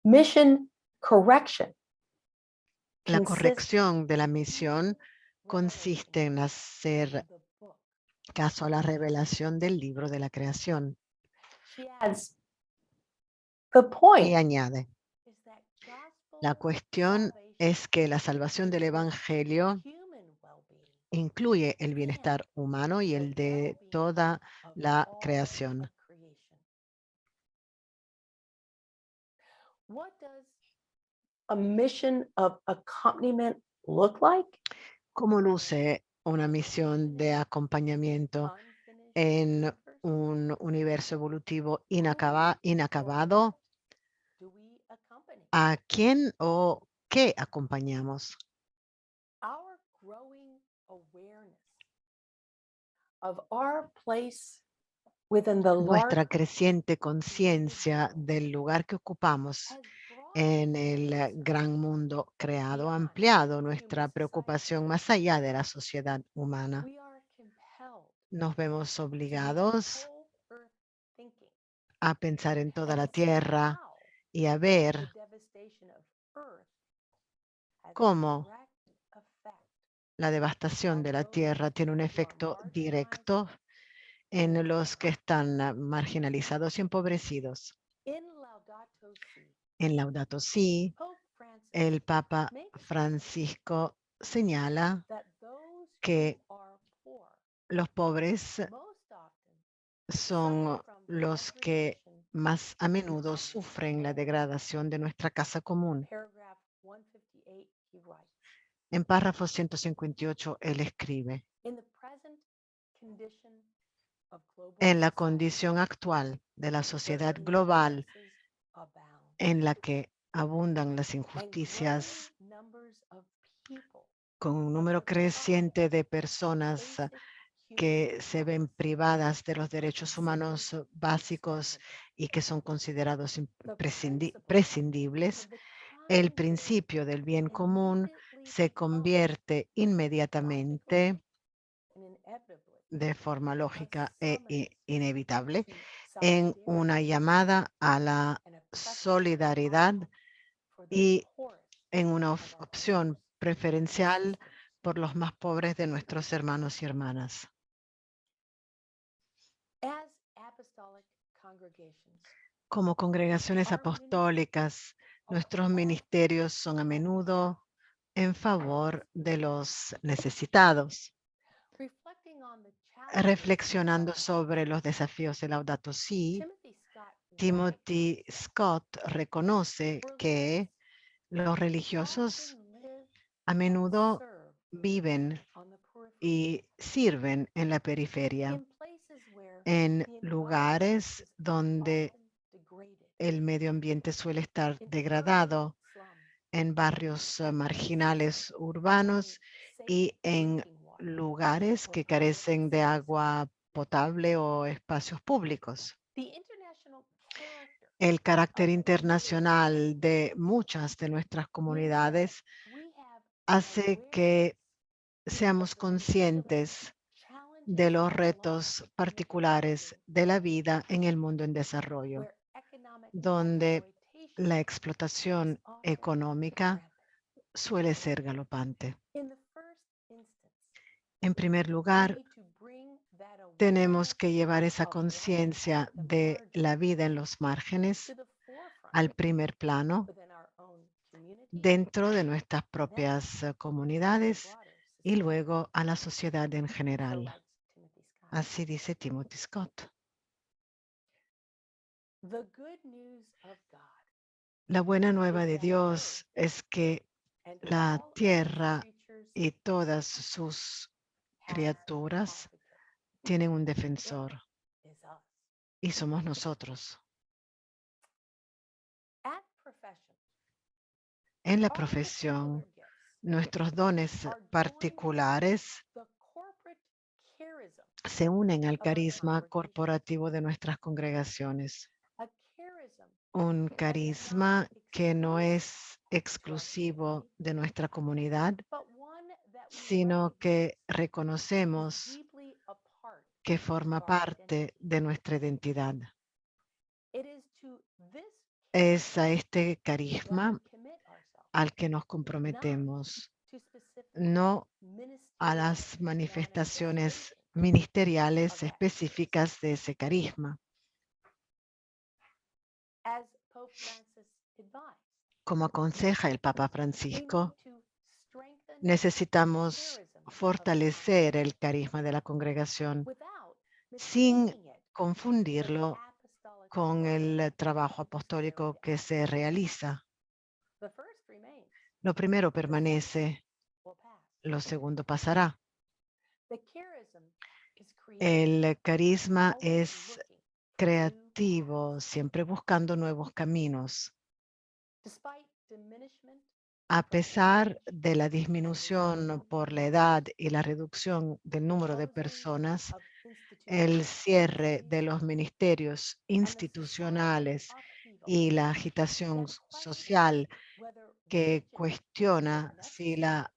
Mission correction La consists corrección de la misión consiste en hacer caso a la revelación del libro de la creación. She adds, the Y point añade, is that gospel la cuestión salvation es que la salvación del includes Evangelio human well-being incluye el and bienestar humano y the el de well-being toda of la all creación. of creation. What does a mission of accompaniment look like? ¿Cómo luce una misión de acompañamiento Unfinished en universe? un universo evolutivo Whom or inacabado? what do we accompany? ¿A quién o qué acompañamos? Our growing awareness of our place within the Nuestra larger creciente conciencia del lugar que ocupamos has brought en el gran mundo creado, ha ampliado nuestra preocupación más allá de la sociedad humana. we are compelled Nos vemos to be obligados whole earth thinking a pensar en toda and la to see tierra how y a the ver devastation of earth has a cómo direct effect la devastación on de la those tierra tiene un who are efecto marginalized directo and en los que oppressed. están marginalizados y empobrecidos. In Laudato Si, En Laudato Si, Pope Francis el Papa makes the point Francisco señala that those que who are poor los pobres most often suffer son from los que degradation más a of menudo our sufren la home. degradación de nuestra casa común. Paragraph 158, he writes, En párrafo 158, él escribe, in the present condition of global en la society, condición actual de la where sociedad global injustices abound en la que abundan las and growing injusticias, numbers of people con un are número deprived creciente de of personas basic que human se ven rights privadas de los derechos considered humanos básicos expendable. y que son considerados The principle prescindibles, of the el common good principio del bien común immediately se becomes convierte logically inmediatamente, and inevitably de forma a lógica summons inevitable, to en solidarity una llamada a la and a preference solidaridad for the y poorest en una of our opción brothers and preferencial sisters. por los más pobres de nuestros hermanos y hermanas. As apostolic congregations, Como congregaciones our ministries apostólicas, are nuestros often ministerios son a on menudo en behalf of favor those de in need. los necesitados. Reflecting on the challenges of Reflexionando God, sobre los desafíos de Laudato Si, Timothy Scott Timothy recognizes Scott reconoce religious que los religiosos often live a and menudo serve viven on the periphery, y sirven en la periferia, in places where en the environment lugares is donde often degraded, el medio ambiente suele estar in urban degradado, slums, en barrios marginales lacking urbanos safe y en drinking water lugares or que public carecen de spaces. agua potable o espacios públicos. The international character El carácter of many internacional de muchas de nuestras means that comunidades we have an hace que awareness of seamos the particular conscientes de challenges los of life retos in the particulares developing de la world, vida en el mundo en desarrollo, where economic donde exploitation la is explotación often económica rampant. suele ser galopante. In the first instance, En primer we lugar, need to bring that tenemos que awareness llevar esa of life conciencia at the de la margins vida en los márgenes to the forefront al primer plano within our own communities dentro de nuestras and then propias to the comunidades broader y society. luego a la sociedad en So general. writes Timothy Scott. Así dice Timothy Scott. The good news of God La buena nueva is de that Dios earth es que and la all of its tierra creatures y todas sus has criaturas advocate. tienen un It defensor is us. y somos nosotros. At profession, En la our particular profesión, gifts nuestros dones are joined particulares the corporate charism se unen al of our carisma congregation. corporativo de nuestras congregaciones. A charism Un that is carisma not que no exclusive es to our exclusivo community, de nuestra comunidad, but one that we sino que recognize is reconocemos deeply a part que of forma our parte identity. de nuestra identidad. It is to this Es a charism este that carisma we commit ourselves, al que nos not comprometemos, to specific no a ministerial las manifestaciones manifestations of ministeriales that charism. específicas de ese carisma. As Pope Francis advised, Como aconseja el Papa we need Francisco, to strengthen the necesitamos charism of the fortalecer el carisma de la congregación without sin mistaking it for the confundirlo apostolic con work el trabajo that is apostólico carried que out. se realiza. The first remains, Lo primero the second permanece, will pass. lo segundo pasará. The charism is creative, El carisma always es looking for new creativo, paths. siempre buscando nuevos caminos. Despite diminishment A pesar de la disminución por la edad y la reducción del número de personas, of el cierre institutionalization de los ministerios and the societal institucionales upheaval y la agitación that questions social whether que religion is even cuestiona si necessary.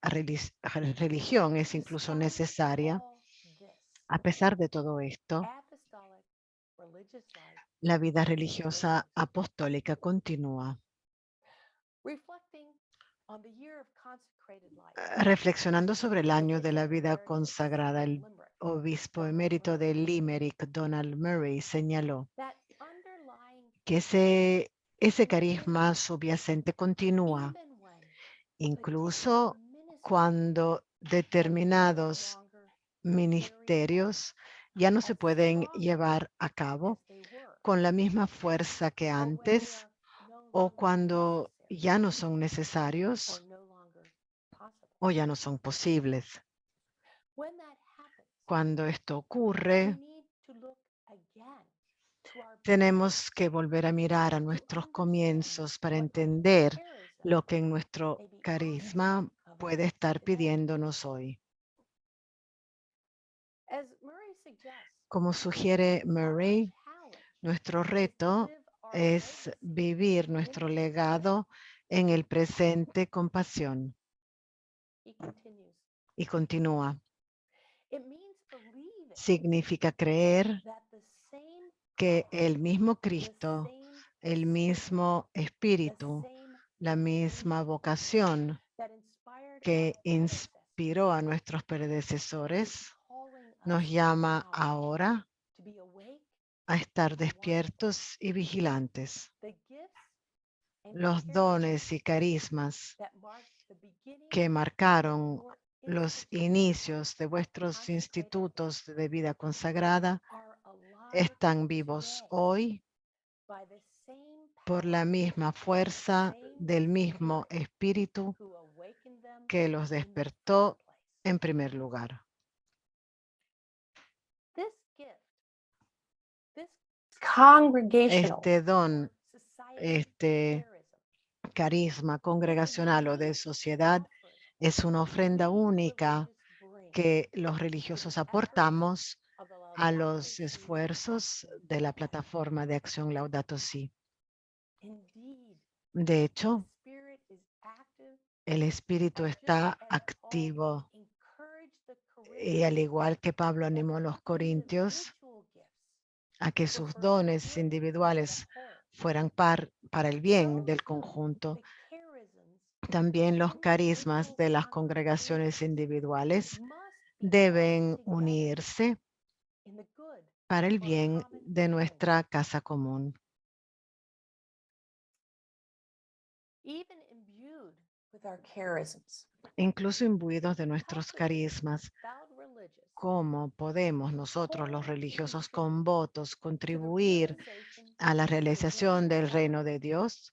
religión es incluso Despite necesaria. all this, A pesar de todo esto, apostolic religious life la vida religiosa remains. apostólica continúa. Reflecting on the year of consecrated life, Reflexionando sobre el the año de Bishop la vida Emeritus consagrada, of el Limerick, obispo Donald emérito de Murray, Limerick, Donald Murray, señaló that underlying que ese carisma subyacente continúa, even when particular incluso ministries cuando can no determinados longer be carried ministerios ya no se as pueden strongly llevar a as cabo they were, con la misma fuerza que or when they antes are no o longer cuando necessary ya no son or necesarios no longer possible. o ya no son posibles. When that happens, Cuando esto we ocurre, need to look again to our tenemos que volver a mirar a to nuestros understand comienzos para what our entender charism lo que en nuestro may be asking carisma of puede us estar today. pidiéndonos hoy. As Murray suggests, Como sugiere our Murray, challenge nuestro is to reto live our es legacy vivir in nuestro the present. legado en el presente con pasión. He continues. Y continúa. It means believing Significa creer that the same que power, el mismo the Cristo, same el spirit, mismo the espíritu, same la misma vocación that inspired que our predecessors inspiró a nuestros is predecesores, calling nos us llama now ahora to be awake a estar and watchful. despiertos y vigilantes. The gifts and Los charisms dones y carismas that marked the beginning que marcaron of your los institute inicios de vuestros consecrated institutos de vida consagrada are alive están vivos today hoy by the same por power la misma and the fuerza same del mismo spirit espíritu who awakened them que los in the first despertó place. en primer lugar. This gift, this congregational Este don, society este charism carisma congregacional o de sociedad es una ofrenda única que los religiosos aportamos a los esfuerzos de la plataforma de acción Laudato Si. De hecho, el espíritu está activo y al igual que Pablo animó a los corintios a que sus dones individuales fueran para el bien del conjunto, también los carismas de las congregaciones individuales deben unirse para el bien de nuestra casa común. Even imbued with our charisms, Incluso imbuidos de nuestros carismas, vowed religious, ¿cómo podemos nosotros los religiosos con votos to the contribuir realization a la of the realización reign of del God? reino de Dios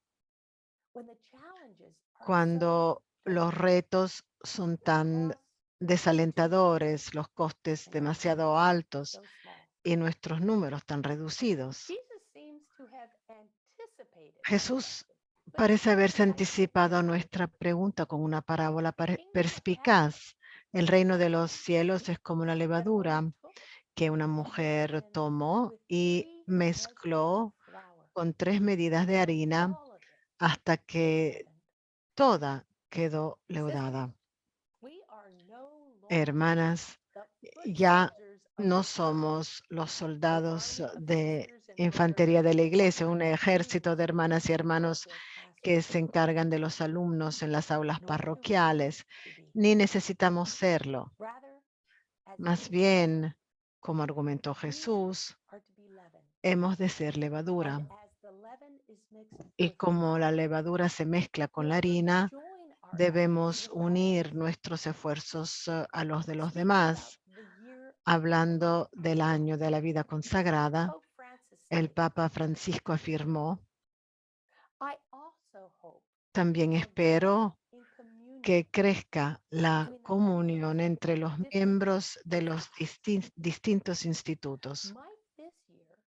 When the challenges are cuando so los retos son tan costs desalentadores, los costes and our demasiado numbers altos so small? y nuestros números tan reducidos? Jesus seems to have anticipated our Jesús question, but parece not haberse precisely. anticipado a nuestra pregunta con una parábola The kingdom of perspicaz. El reino de los heaven cielos es como la that levadura one took que una and mujer mixed in tomó with y 3 measures of mezcló flour con 3 medidas de until harina all of it hasta was que leavened. toda quedó Sisters, leudada. we are no longer Hermanas, the foot ya soldiers of no the church, somos los an soldados army of de sisters and infantería brothers de la iglesia, un ejército used de hermanas y to help hermanos their que pastors, se encargan de los alumnos en las aulas nor do we parroquiales, need to be. ni necesitamos serlo. Rather, as Más Jesus said, bien, como argumentó we Jesús, are to be leaven. hemos de ser And levadura. as the leaven is mixed Y with como la flour, levadura se mezcla con we la are to harina, join our debemos efforts with others. unir nuestros esfuerzos a los de los Speaking about demás. the year of Hablando del año de la vida consagrada, Pope Francis el said, Papa Francisco afirmó: I also hope también our espero growth in communion que crezca la between the comunión members entre of los different miembros de los institutions distintos institutos. might this year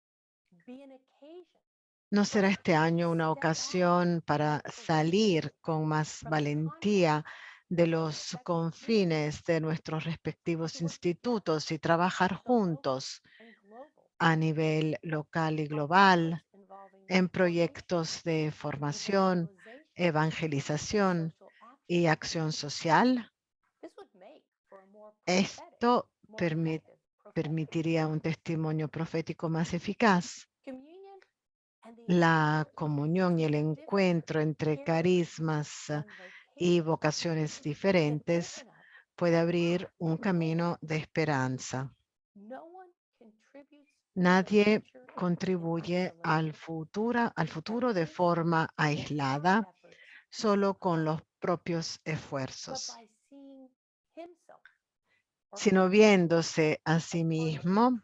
be an occasion ¿No será este año una ocasión para salir con más valentía de los confines de nuestros respectivos institutos y trabajar juntos a nivel local y global en proyectos de formación, evangelización y acción social? Esto permi- permitiría un testimonio profético más eficaz. La comunión y el encuentro entre carismas y vocaciones diferentes puede abrir un camino de esperanza. Nadie contribuye al futuro de forma aislada, solo con los propios esfuerzos, sino viéndose a sí mismo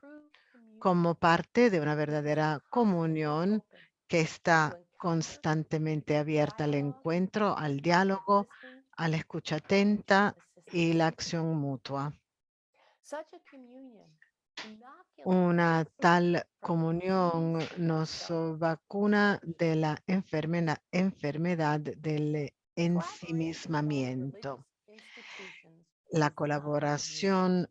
como parte de una verdadera comunión que está constantemente abierta al encuentro, al diálogo, a la escucha atenta y la acción mutua. Una tal comunión nos vacuna de la enfermedad del ensimismamiento. La colaboración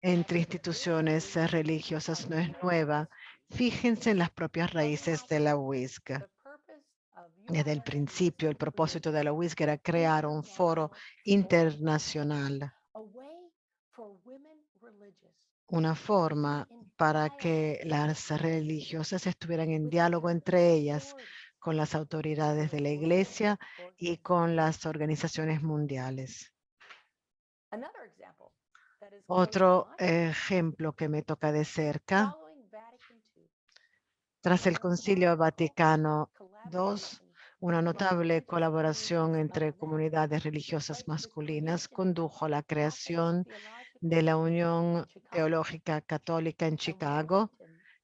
entre instituciones religiosas no es nueva. Fíjense en las propias raíces de la WISC. Desde el principio, el propósito de la WISC era crear un foro internacional, una forma para que las religiosas estuvieran en diálogo entre ellas, con las autoridades de la Iglesia y con las organizaciones mundiales. Otro ejemplo que me toca de cerca, tras el Concilio Vaticano II, una notable colaboración entre comunidades religiosas masculinas condujo a la creación de la Unión Teológica Católica en Chicago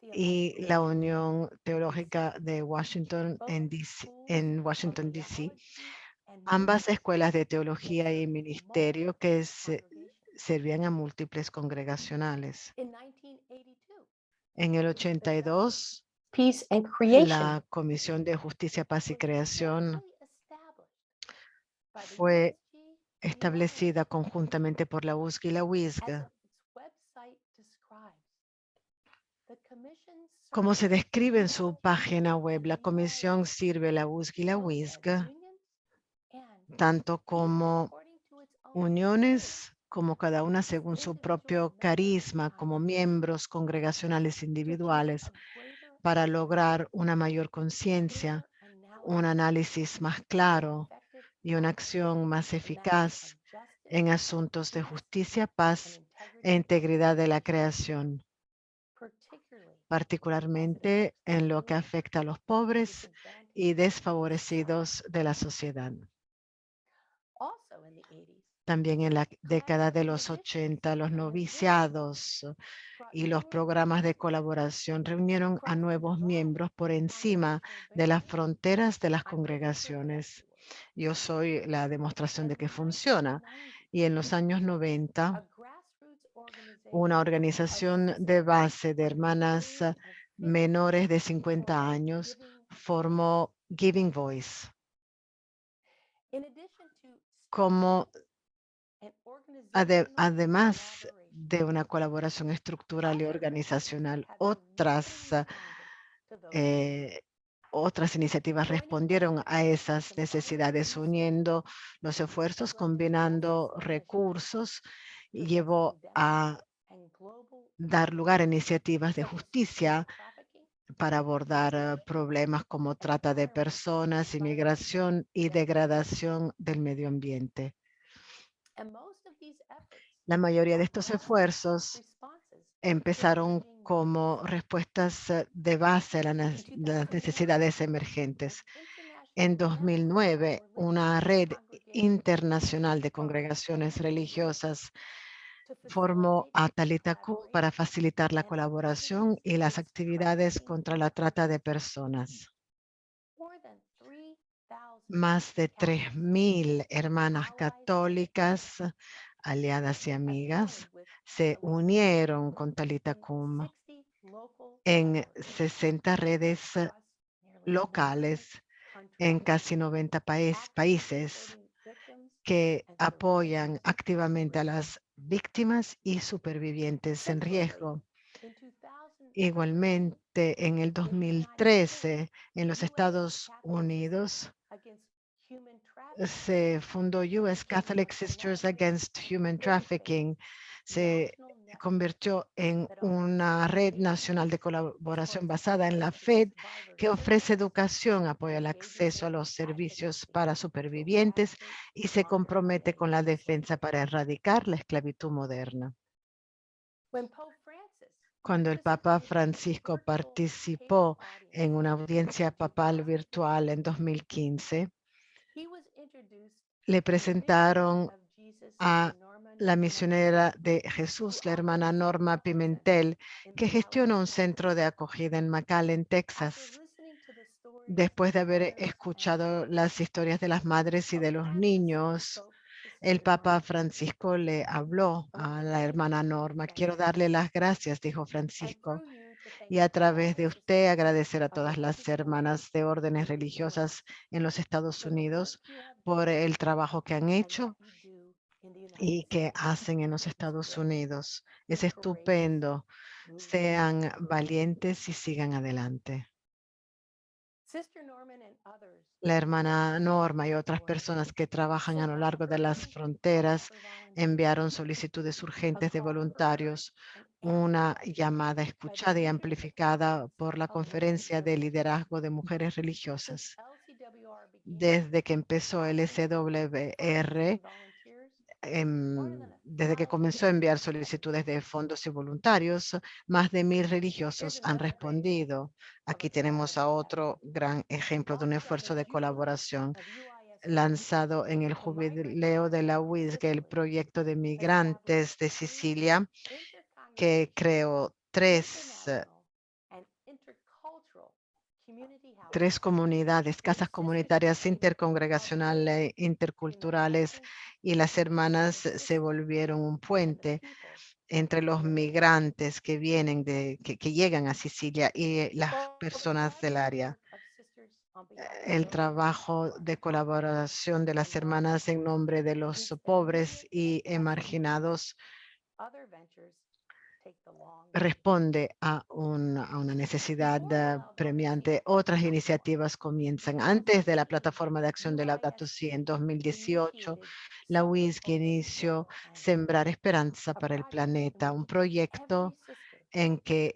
y la Unión Teológica de Washington en Washington, D.C., ambas escuelas de teología y ministerio que servían a múltiples congregacionales. En el 82, Peace and creation. la Comisión de Justicia, Paz y Creación fue establecida conjuntamente por la USG y la WISG. Como se describe en su página web, la comisión sirve a la USG y la WISG tanto como uniones, como cada una según su propio carisma, como miembros congregacionales individuales, para lograr una mayor conciencia, un análisis más claro y una acción más eficaz en asuntos de justicia, paz e integridad de la creación, particularmente en lo que afecta a los pobres y desfavorecidos de la sociedad. También en la década de los 80, los noviciados y los programas de colaboración reunieron a nuevos miembros por encima de las fronteras de las congregaciones. Yo soy la demostración de que funciona. Y en los años 90, una organización de base de hermanas menores de 50 años formó Giving Voice como además de una colaboración estructural y organizacional. Otras iniciativas respondieron a esas necesidades uniendo los esfuerzos, combinando recursos y llevó a dar lugar a iniciativas de justicia para abordar problemas como trata de personas, inmigración y degradación del medio ambiente. La mayoría de estos esfuerzos empezaron como respuestas de base a las necesidades emergentes. En 2009, una red internacional de congregaciones religiosas formó a Talitha Kum para facilitar la colaboración y las actividades contra la trata de personas. Más de 3,000 hermanas católicas, aliadas y amigas, se unieron con Talitha Kum en 60 redes locales en casi 90 países que apoyan activamente a las víctimas y supervivientes en riesgo. Igualmente, en el 2013, en los Estados Unidos, se fundó US Catholic Sisters Against Human Trafficking. Se convirtió en una red nacional de colaboración basada en la FED que ofrece educación, apoya el acceso a los servicios para supervivientes y se compromete con la defensa para erradicar la esclavitud moderna. Cuando el Papa Francisco participó en una audiencia papal virtual en 2015, le presentaron a la misionera de Jesús, la hermana Norma Pimentel, que gestiona un centro de acogida en McAllen, Texas. Después de haber escuchado las historias de las madres y de los niños, el Papa Francisco le habló a la hermana Norma. Quiero darle las gracias, dijo Francisco, y a través de usted agradecer a todas las hermanas de órdenes religiosas en los Estados Unidos por el trabajo que han hecho y que hacen en los Estados Unidos. Es estupendo. Sean valientes y sigan adelante. La hermana Norma y otras personas que trabajan a lo largo de las fronteras enviaron solicitudes urgentes de voluntarios, una llamada escuchada y amplificada por la Conferencia de Liderazgo de Mujeres Religiosas. Desde que empezó el SWR, desde que comenzó a enviar solicitudes de fondos y voluntarios, más de 1,000 religiosos han respondido. Aquí tenemos a otro gran ejemplo de un esfuerzo de colaboración lanzado en el jubileo de la WISG, el proyecto de migrantes de Sicilia, que creó tres comunidades, casas comunitarias intercongregacionales, interculturales, y las hermanas se volvieron un puente entre los migrantes que vienen que llegan a Sicilia y las personas del área. El trabajo de colaboración de las hermanas en nombre de los pobres y marginados responde a una necesidad premiante. Otras iniciativas comienzan. Antes de la plataforma de acción de Laudato Si en 2018, la WISC inició Sembrar Esperanza para el Planeta, un proyecto en que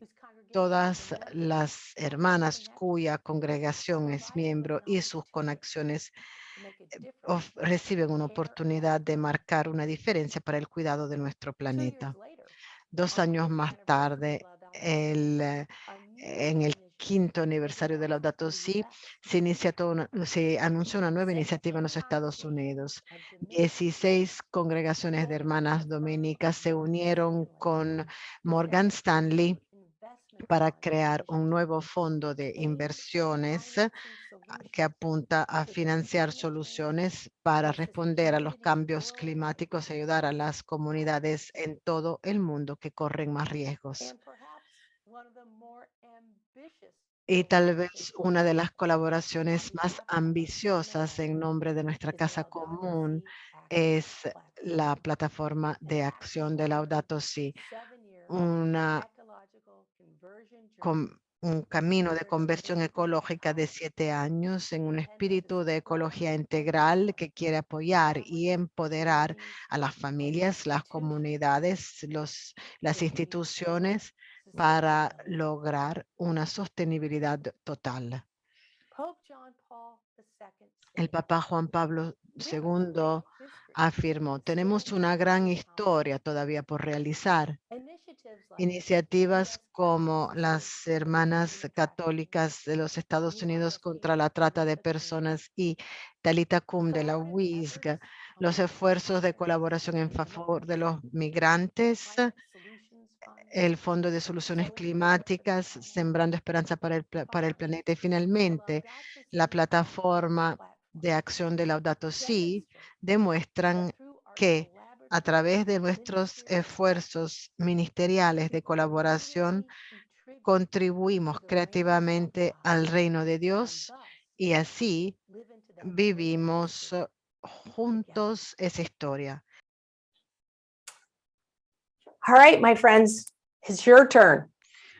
todas las hermanas cuya congregación es miembro y sus conexiones reciben una oportunidad de marcar una diferencia para el cuidado de nuestro planeta. 2 años más tarde, en el 5º aniversario de Laudato Si, se anunció una nueva iniciativa en los Estados Unidos. 16 congregaciones de hermanas dominicas se unieron con Morgan Stanley para crear un nuevo fondo de inversiones que apunta a financiar soluciones para responder a los cambios climáticos y ayudar a las comunidades en todo el mundo que corren más riesgos. Y tal vez una de las colaboraciones más ambiciosas en nombre de nuestra casa común es la plataforma de acción de Laudato Si, un camino de conversión ecológica de 7 años en un espíritu de ecología integral que quiere apoyar y empoderar a las familias, las comunidades, las instituciones para lograr una sostenibilidad total. El Papa Juan Pablo II afirmó, tenemos una gran historia todavía por realizar. Iniciativas como las Hermanas Católicas de los Estados Unidos contra la trata de personas y Talitha Kum de la WISG, los esfuerzos de colaboración en favor de los migrantes, el Fondo de Soluciones Climáticas, Sembrando Esperanza para el Planeta y finalmente la plataforma de acción de Laudato Si demuestran que a través de nuestros esfuerzos ministeriales de colaboración contribuimos creativamente al reino de Dios y así vivimos juntos esa historia. All right, my friends, it's your turn.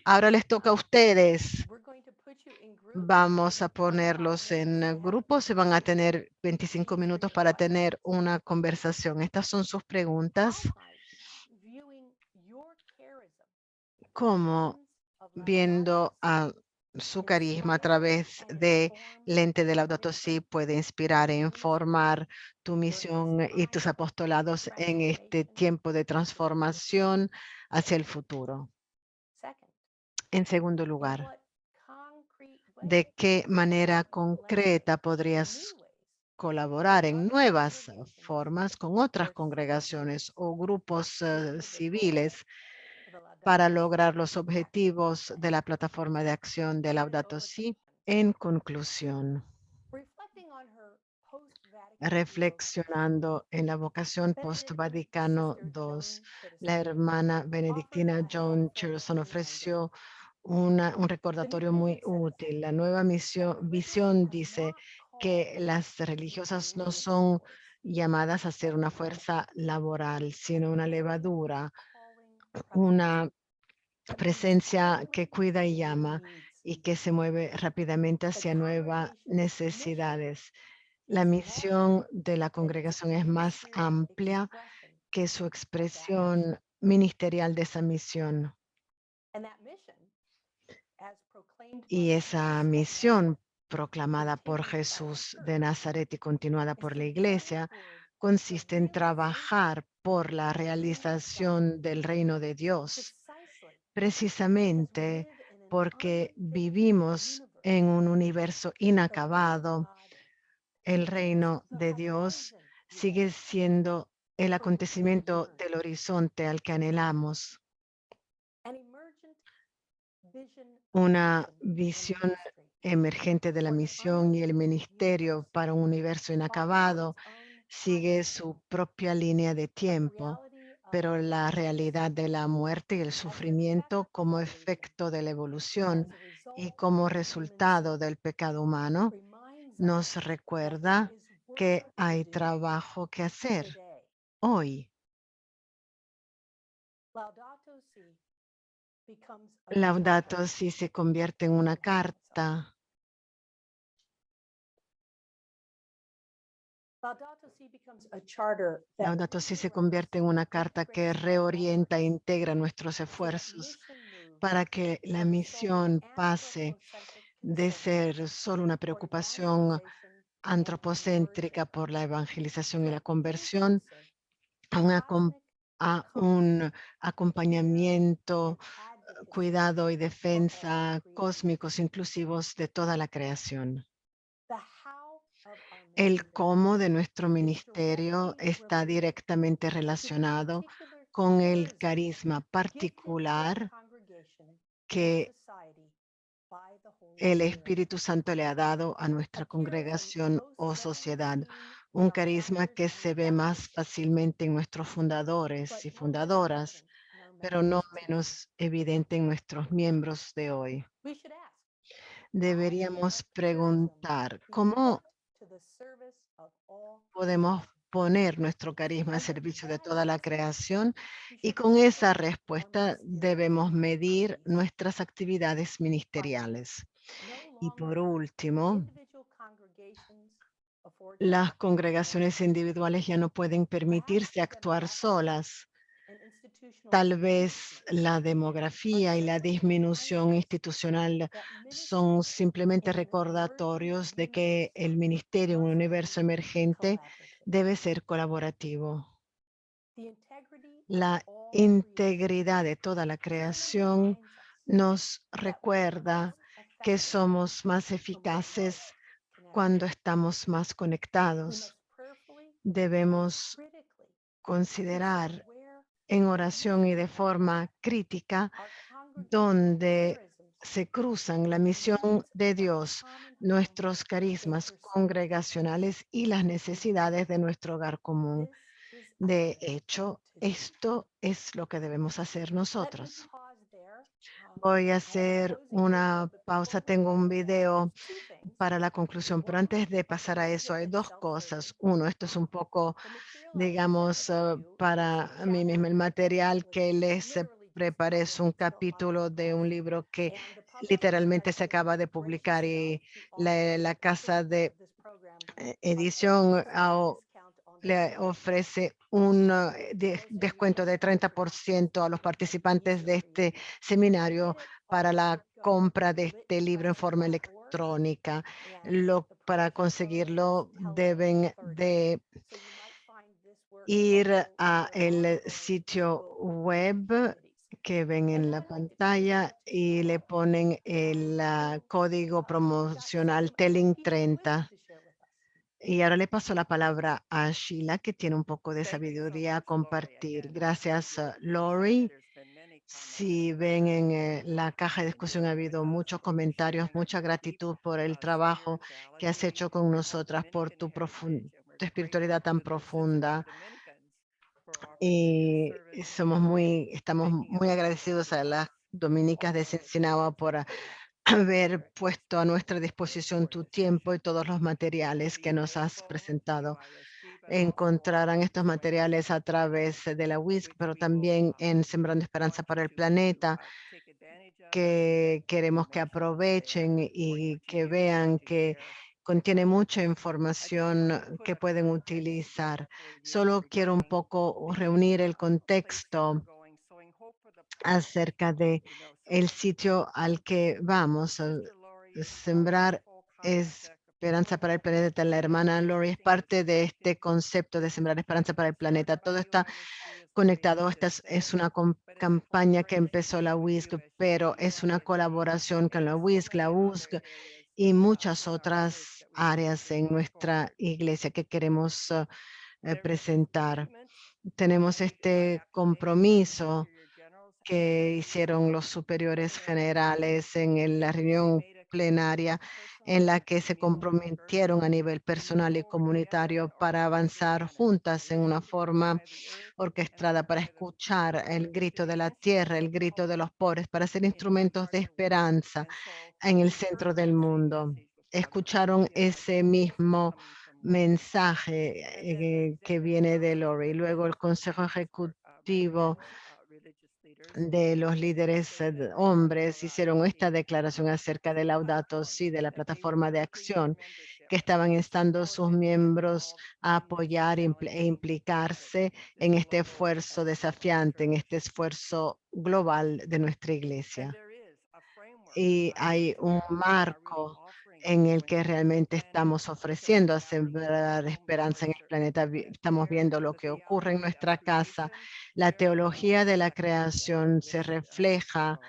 Ahora les toca a ustedes. We're going to put you in groups. Vamos a ponerlos en grupos y van a tener 25 minutos para tener una conversación. Estas son sus preguntas. Viewing your charism, ¿Cómo viendo a su carisma a través de lente del Laudato Si puede inspirar e informar tu misión y tus apostolados en este tiempo de transformación hacia el futuro? second, En segundo in lugar, what concrete way ¿de qué manera concreta podrías colaborar en nuevas formas con otras congregaciones o grupos civiles para lograr los objetivos de la plataforma de acción de Laudato Si? En conclusión, reflecting on her post-Vatican II reflexionando en la vocación post-Vaticano II, la hermana benedictina Joan Chilson ofreció un recordatorio muy útil. La nueva visión dice que las religiosas no son llamadas a ser una fuerza laboral, sino una levadura, una presencia que cuida y llama y que se mueve rápidamente hacia nuevas necesidades. La misión de la congregación es más amplia que su expresión ministerial de esa misión. Y esa misión proclamada por Jesús de Nazaret y continuada por la Iglesia consiste en trabajar por la realización del reino de Dios, precisamente porque vivimos en un universo inacabado. El reino de Dios sigue siendo el acontecimiento del horizonte al que anhelamos. Una visión emergente de la misión y el ministerio para un universo inacabado sigue su propia línea de tiempo, pero la realidad de la muerte y el sufrimiento como efecto de la evolución y como resultado del pecado humano nos recuerda que hay trabajo que hacer hoy. Laudato Si se convierte en una carta. Laudato Si se convierte en una carta que reorienta e integra nuestros esfuerzos para que la misión pase de ser solo una preocupación antropocéntrica por la evangelización y la conversión a un acompañamiento, cuidado y defensa cósmicos inclusivos de toda la creación. El cómo de nuestro ministerio está directamente relacionado con el carisma particular que el Espíritu Santo le ha dado a nuestra congregación o sociedad, un carisma que se ve más fácilmente en nuestros fundadores y fundadoras, pero no menos evidente en nuestros miembros de hoy. Deberíamos preguntar, ¿cómo podemos poner nuestro carisma al servicio de toda la creación? Y con esa respuesta debemos medir nuestras actividades ministeriales. Y por último, las congregaciones individuales ya no pueden permitirse actuar solas. Tal vez la demografía y la disminución institucional son simplemente recordatorios de que el ministerio en un universo emergente debe ser colaborativo. La integridad de toda la creación nos recuerda que somos más eficaces cuando estamos más conectados. Debemos considerar en oración y de forma crítica donde se cruzan la misión de Dios, nuestros carismas congregacionales y las necesidades de nuestro hogar común. De hecho, esto es lo que debemos hacer nosotros. Voy a And in hacer closing here, una the pausa. poem Tengo un video two things. para la conclusión, pero antes de pasar a Most of eso, hay it is dos self-serving. cosas. Uno, esto es un poco, The material I digamos, presented to you is para mí mismo. El chapters of a book material which que les literally just preparé es un published on capítulo de un Wattpad. libro que And the publisher literalmente has se been acaba de publicar, gracious enough y to offer la casa participants de of this program a edición 30% discount on their le book. ofrece un For those of you who descuento de haven't been through it, 30% a los it's participantes easier de for you. este To get seminario it, all para you have la to go is compra to de este libro en forma litpress.org, electrónica. and the Para promotion code is conseguirlo deben Helen30. de So you might find this work ir helpful a for el ongoing sitio ebook reading web activities. que ven And en then la I'd like to turn it pantalla back to y le Sheila. ponen el código promocional Telling 30. Y ahora le paso la palabra a Sheila, que tiene un poco de Thank you so sabiduría a much, Lori. compartir. Again, I Gracias, really appreciate it. Lori. There's been many comments Si ven en la caja de in discusión, ha being with habido us muchos and for comentarios, sharing mucha your deep gratitud por el trabajo que has spirituality hecho con of nosotras, por Dominican heritage, and we're tu grateful espiritualidad tan to the Sisters of profunda. Dominicans for offering us their Y service and estamos making muy available agradecidos to a us las dominicas all de of the Cincinnati materials por that you have haber shared with puesto a nuestra disposición for tu this tiempo y session. todos los materiales Be que nos has thankful to presentado. ISG, but also Encontrarán estos join us materiales a in the través chat, de la WISC, which pero we will también en Sembrando Esperanza want para el you to Planeta, take advantage of and see that que the queremos que information is there aprovechen for you y to que use and vean to que share with contiene others. mucha I just wanted to información put que a pueden context utilizar. for you Solo quiero un regarding poco the reunir el place that we're contexto going, sowing hope for the poor. acerca de So el sitio al que vamos. Sister Lori is part of this Sembrar whole concept of esperanza para el planeta. La hermana Lori es everything is parte de connected. este concepto de sembrar esperanza para el planeta. Started Todo by está UISG as the conectado. basis Esta system, es una but it's a campaña que empezó collaboration la with WISC, pero USG, es una ISG, colaboración con la and so WISC, la many other USC areas y muchas in our church otras that we hope áreas to en push nuestra forward. iglesia que queremos There is a presentar. commitment Tenemos made by este Action Aid by the compromiso Superior Generals at que the hicieron los superiores plenary meeting. generales en la They reunión made a commitment plenaria, en personally la and que se community-first comprometieron a nivel to move personal y forward together comunitario in para organizing avanzar manner, juntas en una listening to the forma cry of the earth and the orquestada para cry of the escuchar poor, el grito to be de la tierra, instruments el of grito de hope los pobres, para ser in every instrumentos part de of the world. esperanza And so en el they centro heard del that same mundo. message was coming from Escucharon Sheila, and ese the same was mismo coming from Lori. mensaje And then the que Executive viene de Council Lori. Luego el Consejo representatives for men Ejecutivo and religious leaders de los líderes stated hombres hicieron esta the declaración acerca de Laudato platform Si, de la that they were plataforma de urging their acción, membership que estaban to instando a support sus and be miembros involved a in this apoyar e challenging effort. implicarse This en este global esfuerzo effort of the desafiante, en church. este esfuerzo global de nuestra And iglesia. there is a framework Y by hay which un we are really marco offering en el sowing que hope for the realmente planet, estamos particularly ofreciendo a gathering in our sembrar homes esperanza for en el certain. planeta. Estamos There viendo is lo a que ocurre en theology of nuestra casa. creation, La very well teología de la represented creación with se refleja,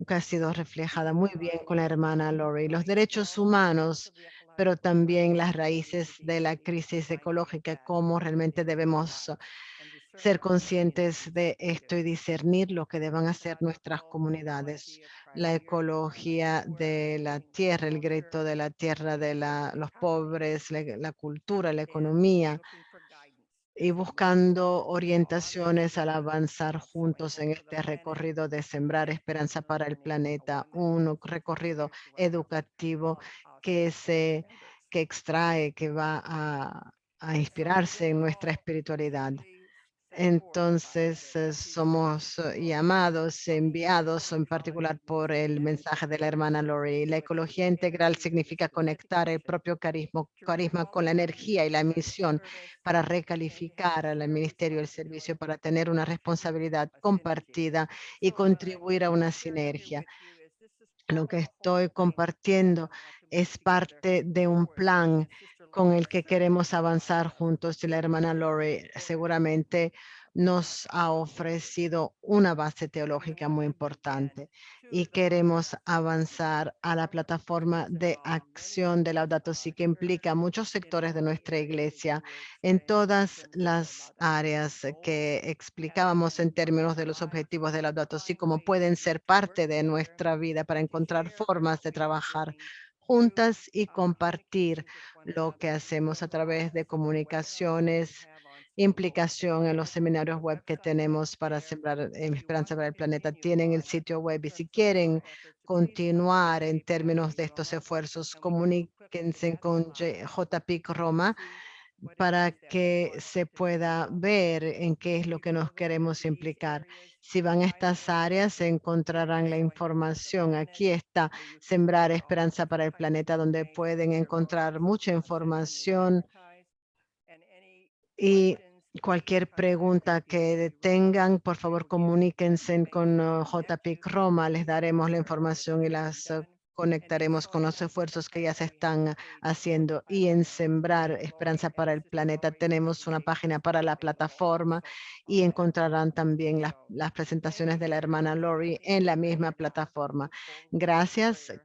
que ha sido reflejada muy human bien con la rights, hermana Lori, los rights, but derechos also the roots humanos, of the pero ecological también crisis las that we raíces de indeed la need to crisis find ways ecológica, back cómo realmente into our debemos lives and discern ser our conscientes communities' de esto leaders. y discernir lo que deban hacer nuestras Ecological comunidades. ecology of cry of La the earth, ecología where we're de la moving tierra, el closer grito de la tierra, de to los happening pobres, la cultura, la and economía, looking for guidance y as we move buscando forward on this orientaciones al journey avanzar of sowing juntos hope en for the este planet recorrido de sembrar and esperanza para el learning a planeta, un woman-centered recorrido spirituality educativo of us que as se members. que extrae, que va a And so inspirarse this en nuestra call espiritualidad. simply set forth by Entonces, the message of somos Sister Lori llamados, of enviados en eco-ecology particular por using el mensaje de la hermana manifestation Lori. La with the ecología integral energy of the significa specific conectar el mission propio to carisma con la requalify energía y la ministerial misión service para and to have recalificar al shared ministerio y el servicio, responsibility para tener una and responsabilidad a synergy. compartida y So what I contribuir a una share here sinergia. with you is this is Lo part que of a whole estoy plan that we compartiendo want to move es together parte de un forward. plan And Sister con Lori el que certainly queremos avanzar provided us juntos, y la hermana with a Lori historical seguramente nos ha foundation. ofrecido una base And we teológica want muy to move then importante, to y the program queremos avanzar a la plataforma which de involve many acción de members Laudato of Si, our que church implica muchos sectores de involved in nuestra the ways iglesia you were en explaining in todas terms of the las Laudato Si áreas goals, que having explicábamos as en part of términos our de los lives, objetivos de Laudato Si, find como ways pueden ser to work parte de together nuestra vida para and to encontrar share formas what de we are trabajar doing through juntas y compartir communications with one lo que another, hacemos a whether través that's de the webinars that we comunicaciones have on implicación en los seminarios web que tenemos para sembrar esperanza para el planeta. Tienen el sitio web y si quieren continuar en términos de estos esfuerzos, comuníquense con JPIC Roma para que se pueda ver en qué es lo que nos queremos implicar. Si van a estas áreas, se encontrarán la información. Aquí está Sembrar Esperanza para el Planeta, donde pueden encontrar mucha información y cualquier pregunta que tengan, por favor, comuníquense con JPIC Roma. Les daremos la información y las conectaremos con los esfuerzos que ya se están haciendo. Y en Sembrar Esperanza para el Planeta tenemos una página para la plataforma y encontrarán también las presentaciones de la hermana Lori en la misma plataforma. Gracias.